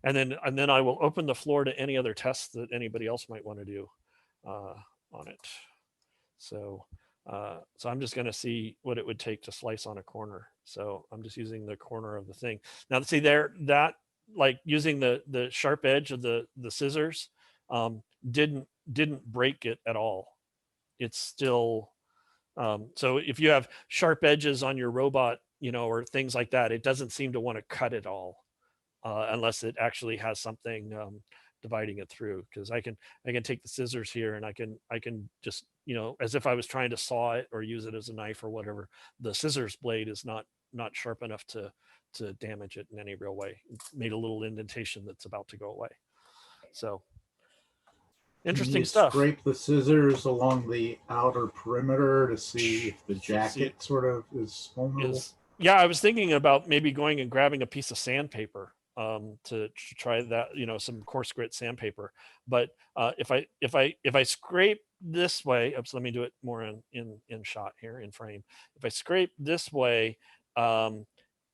And then I will open the floor to any other tests that anybody else might want to do on it. So I'm just going to see what it would take to slice on a corner. So I'm just using the corner of the thing. Now, see there, that like using the sharp edge of the scissors didn't break it at all. It's still, so if you have sharp edges on your robot, you know, or things like that, it doesn't seem to want to cut it all unless it actually has something dividing it through. Because I can take the scissors here and I can just, you know, as if I was trying to saw it or use it as a knife or whatever. The scissors blade is not sharp enough to damage it in any real way. It's made a little indentation that's about to go away. So interesting stuff. Scrape the scissors along the outer perimeter to see if the jacket sort of is vulnerable. Yeah, I was thinking about maybe going and grabbing a piece of sandpaper to try that, you know, some coarse grit sandpaper. But if I scrape this way, oops, let me do it more in shot here, in frame. If I scrape this way,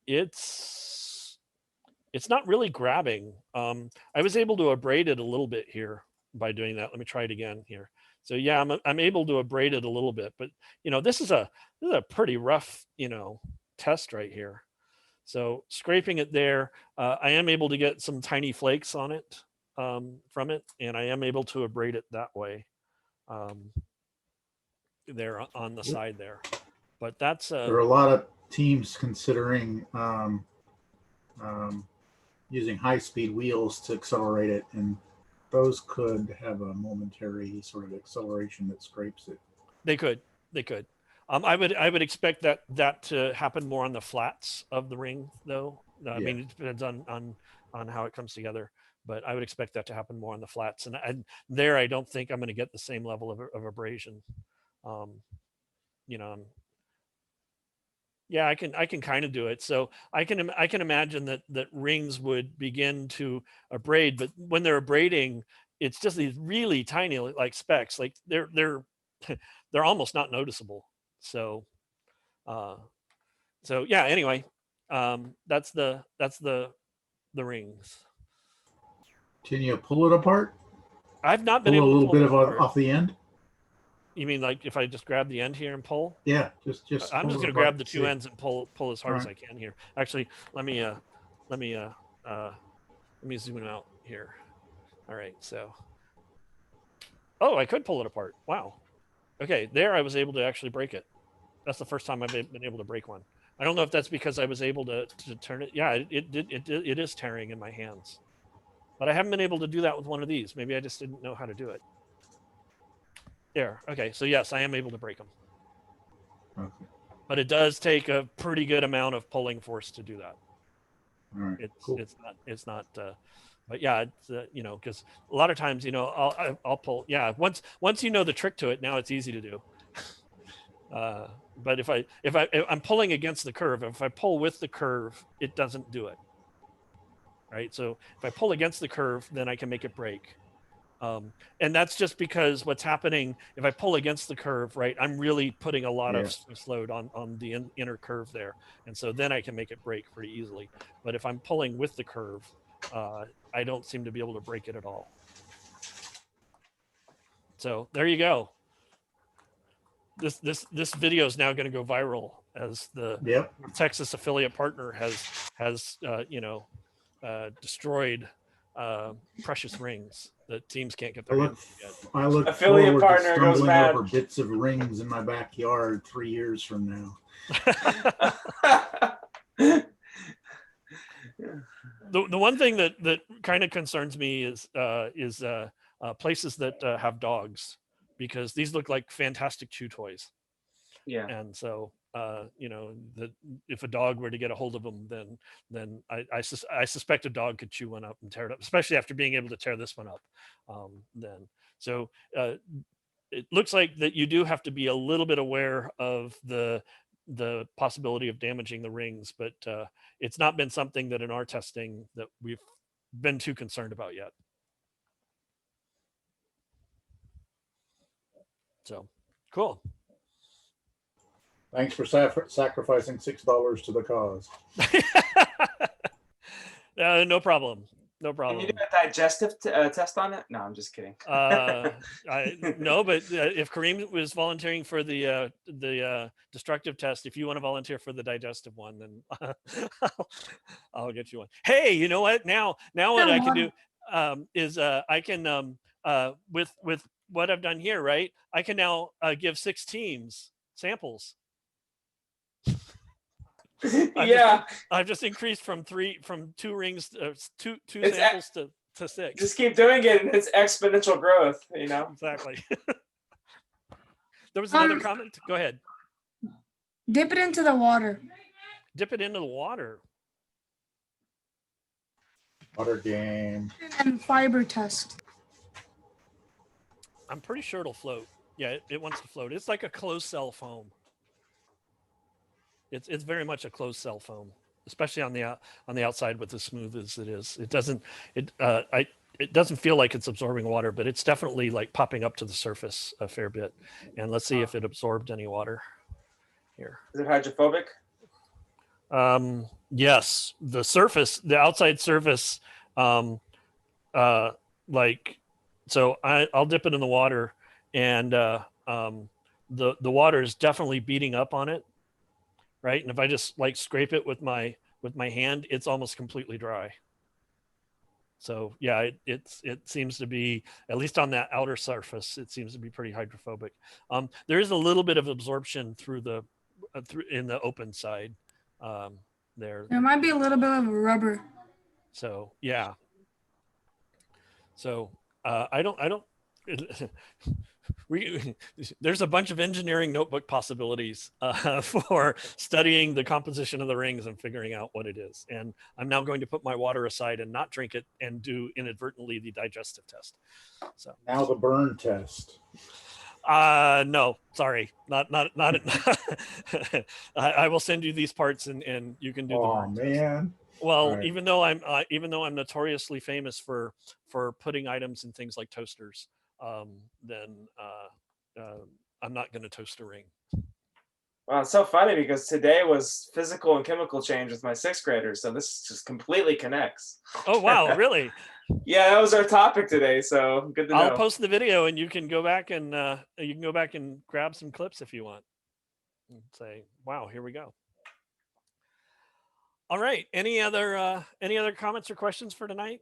it's not really grabbing. I was able to abrade it a little bit here by doing that. Let me try it again here. So yeah, I'm able to abrade it a little bit, but you know, this is a pretty rough, you know, test right here. So scraping it there, I am able to get some tiny flakes on it from it, and I am able to abrade it that way there on the side there. But that's there are a lot of teams considering using high-speed wheels to accelerate it, and those could have a momentary sort of acceleration that scrapes it. They could. I would expect that to happen more on the flats of the ring, though. I mean, it depends on how it comes together, but I would expect that to happen more on the flats. And there, I don't think I'm going to get the same level of abrasion. You know, yeah, I can kind of do it. So I can imagine that rings would begin to abrade, but when they're abrading, it's just these really tiny like specks. Like they're almost not noticeable. So yeah, anyway, that's the rings. Can you pull it apart? I've not been pull able a little to pull bit it of apart. off the end. You mean like if I just grab the end here and pull? Yeah, just I'm pull just it gonna grab apart, the two see. ends and pull as hard as I Alright. can here. Actually, let me zoom it out here. All right, so oh, I could pull it apart. Wow. Okay, there I was able to actually break it. That's the first time I've been able to break one. I don't know if that's because I was able to turn it. Yeah, it is tearing in my hands, but I haven't been able to do that with one of these. Maybe I just didn't know how to do it. There. Okay, so yes, I am able to break them. Okay. But it does take a pretty good amount of pulling force to do that. All right. Cool. It's not but yeah, it's you know, because a lot of times, you know, I'll pull. Yeah, once you know the trick to it, now it's easy to do. But if I'm pulling against the curve, if I pull with the curve, it doesn't do it. Right. So if I pull against the curve, then I can make it break. And that's just because what's happening, if I pull against the curve, right, I'm really putting a lot of stress load on the inner curve there. And so then I can make it break pretty easily. But if I'm pulling with the curve, I don't seem to be able to break it at all. So there you go. This video is now going to go viral as the Texas affiliate partner has destroyed precious rings that teams can't get their hands on yet. I look Affiliate forward partner to goes stumbling mad. over bits of rings in my backyard 3 years from now. The one thing that kind of concerns me is places that have dogs, because these look like fantastic chew toys. Yeah. And so you know, that if a dog were to get a hold of them, then I suspect a dog could chew one up and tear it up, especially after being able to tear this one up. Then so it looks like that you do have to be a little bit aware of the possibility of damaging the rings, but it's not been something that in our testing that we've been too concerned about yet. So cool. Thanks for sacrificing $6 to the cause. No problem. No Can problem. you do a digestive test on it? No, I'm just kidding. No, but if Kareem was volunteering for the destructive test, if you want to volunteer for the digestive one, then I'll get you one. Hey, you know what? Now what I can do is I can with what I've done here, right? I can now give 6 teams samples. I've just increased from 2 rings, two samples to 6. Just keep doing it, and it's exponential growth. You know. Exactly. There was another comment. Go ahead. Dip it into the water. Dip it into the water. Water game. And fiber test. I'm pretty sure it'll float. Yeah, it wants to float. It's like a closed cell foam. It's very much a closed cell foam, especially on the outside with as smooth as it is. It doesn't feel like it's absorbing water, but it's definitely like popping up to the surface a fair bit. And let's see if it absorbed any water here. Is it hydrophobic? Yes, the outside surface, like, so I'll dip it in the water, and the water is definitely beating up on it. Right. And if I just like scrape it with my hand, it's almost completely dry. So yeah, it seems to be, at least on that outer surface, it seems to be pretty hydrophobic. There is a little bit of absorption through in the open side there. There might be a little bit of rubber. So yeah. So I don't. There's a bunch of engineering notebook possibilities for studying the composition of the rings and figuring out what it is. And I'm now going to put my water aside and not drink it and do inadvertently the digestive test. So now the burn test. No, sorry, not. I will send you these parts and you can do the burn man. test. Well, right. even though I'm notoriously famous for putting items in things like toasters, then I'm not going to toast a ring. Wow, it's so funny because today was physical and chemical change with my 6th graders, so this just completely connects. Oh, wow, really? Yeah, that was our topic today, so good to I'll know. post the video and you can go back and grab some clips if you want. And say, wow, here we go. All right. Any other comments or questions for tonight?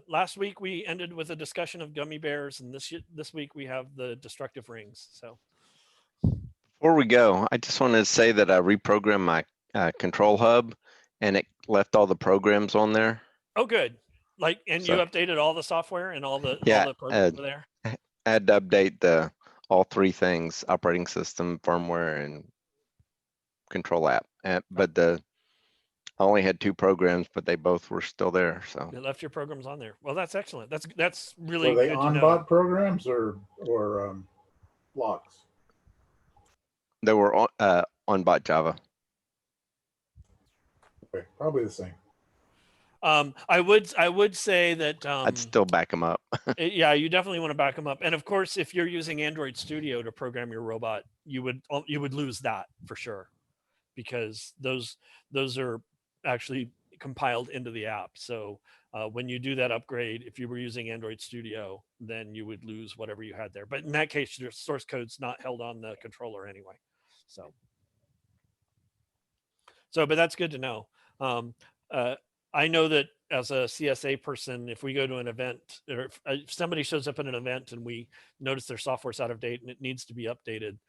Last week we ended with a discussion of gummy bears, and this week we have the destructive rings. So Before we go, I just wanted to say that I reprogrammed my control hub, and it left all the programs on there. oh, good. Like, and you So- updated all the software and all the Yeah, programs were there. I had to update all 3 things: operating system, firmware, and control app. But I only had 2 programs, but they both were still there. So You left your programs on there. Well, that's excellent. That's really Were they good to on know. bot programs or blocks? they were on bot Java. Okay, probably the same. I would say that I'd still back them up. yeah, you definitely want to back them up. And of course, if you're using Android Studio to program your robot, you would lose that for sure, because those are actually compiled into the app. So when you do that upgrade, if you were using Android Studio, then you would lose whatever you had there. But in that case, your source code's not held on the controller anyway. So, but that's good to know. I know that as a CSA person, if we go to an event, or if somebody shows up at an event and we notice their software's out of date and it needs to be updated,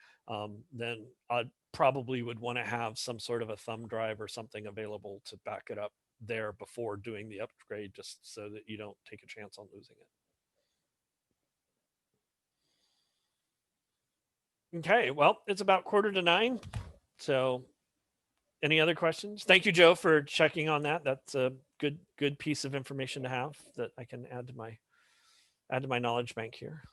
then I probably would want to have some sort of a thumb drive or something available to back it up there before doing the upgrade, just so that you don't take a chance on losing it. Okay, well, it's about 8:45. So any other questions? Thank you, Joe, for checking on that. That's a good piece of information to have that I can add to my knowledge bank here.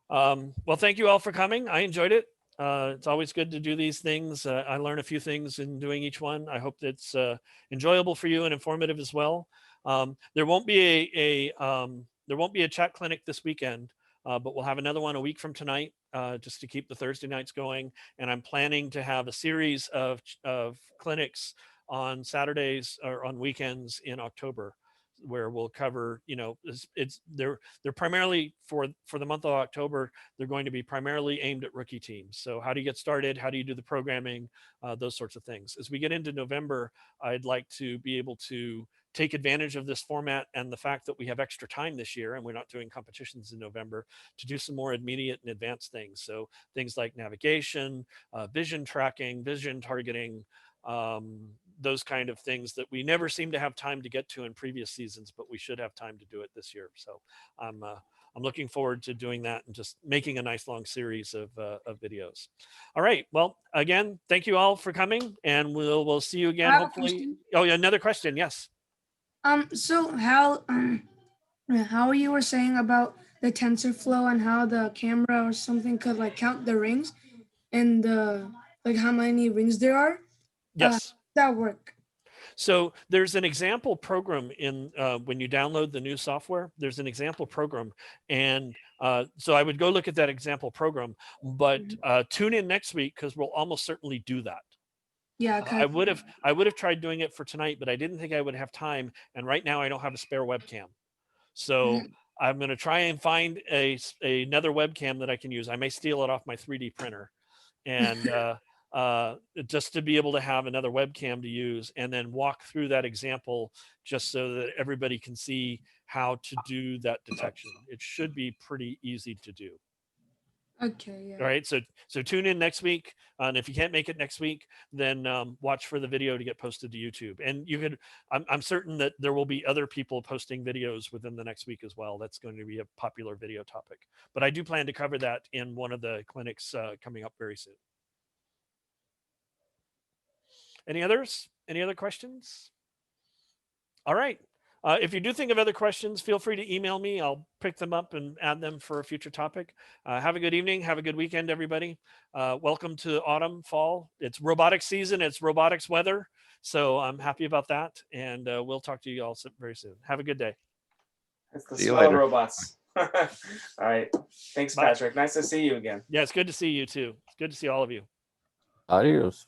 Well, thank you all for coming. I enjoyed it. It's always good to do these things. I learn a few things in doing each one. I hope it's enjoyable for you and informative as well. There won't be a chat clinic this weekend, but we'll have another one a week from tonight, just to keep the Thursday nights going. And I'm planning to have a series of clinics on Saturdays or on weekends in October, where we'll cover, they're primarily for the month of October, they're going to be primarily aimed at rookie teams. So how do you get started? How do you do the programming? Those sorts of things. As we get into November, I'd like to be able to take advantage of this format and the fact that we have extra time this year and we're not doing competitions in November, to do some more immediate and advanced things. So things like navigation, vision tracking, vision targeting, those kind of things that we never seem to have time to get to in previous seasons, but we should have time to do it this year. So I'm looking forward to doing that and just making a nice long series of videos. All right. Well, again, thank you all for coming, and we'll see you again. Hopefully. Oh, yeah. Another question. Yes. So how you were saying about the TensorFlow and how the camera or something could like count the rings and like how many rings there are? Yes. That work? So there's an example program in when you download the new software, there's an example program. And so I would go look at that example program, but tune in next week, because we'll almost certainly do that. Yeah, okay. I would have tried doing it for tonight, but I didn't think I would have time. And right now I don't have a spare webcam. So I'm going to try and find another webcam that I can use. I may steal it off my 3D printer, and just to be able to have another webcam to use, and then walk through that example just so that everybody can see how to do that detection. It should be pretty easy to do. Okay. Yeah. All right. So tune in next week. And if you can't make it next week, then watch for the video to get posted to YouTube. And you could, I'm certain that there will be other people posting videos within the next week as well. That's going to be a popular video topic. But I do plan to cover that in one of the clinics coming up very soon. Any others? Any other questions? All right. If you do think of other questions, feel free to email me. I'll pick them up and add them for a future topic. Have a good evening. Have a good weekend, everybody. Welcome to autumn, fall. It's robotics season. It's robotics weather. So I'm happy about that. And we'll talk to you all very soon. Have a good day. It's the See you smell of later. robots. All right. Thanks, Bye. Patrick. Nice to see you again. Yeah, it's good to see you too. It's good to see all of you. Adios.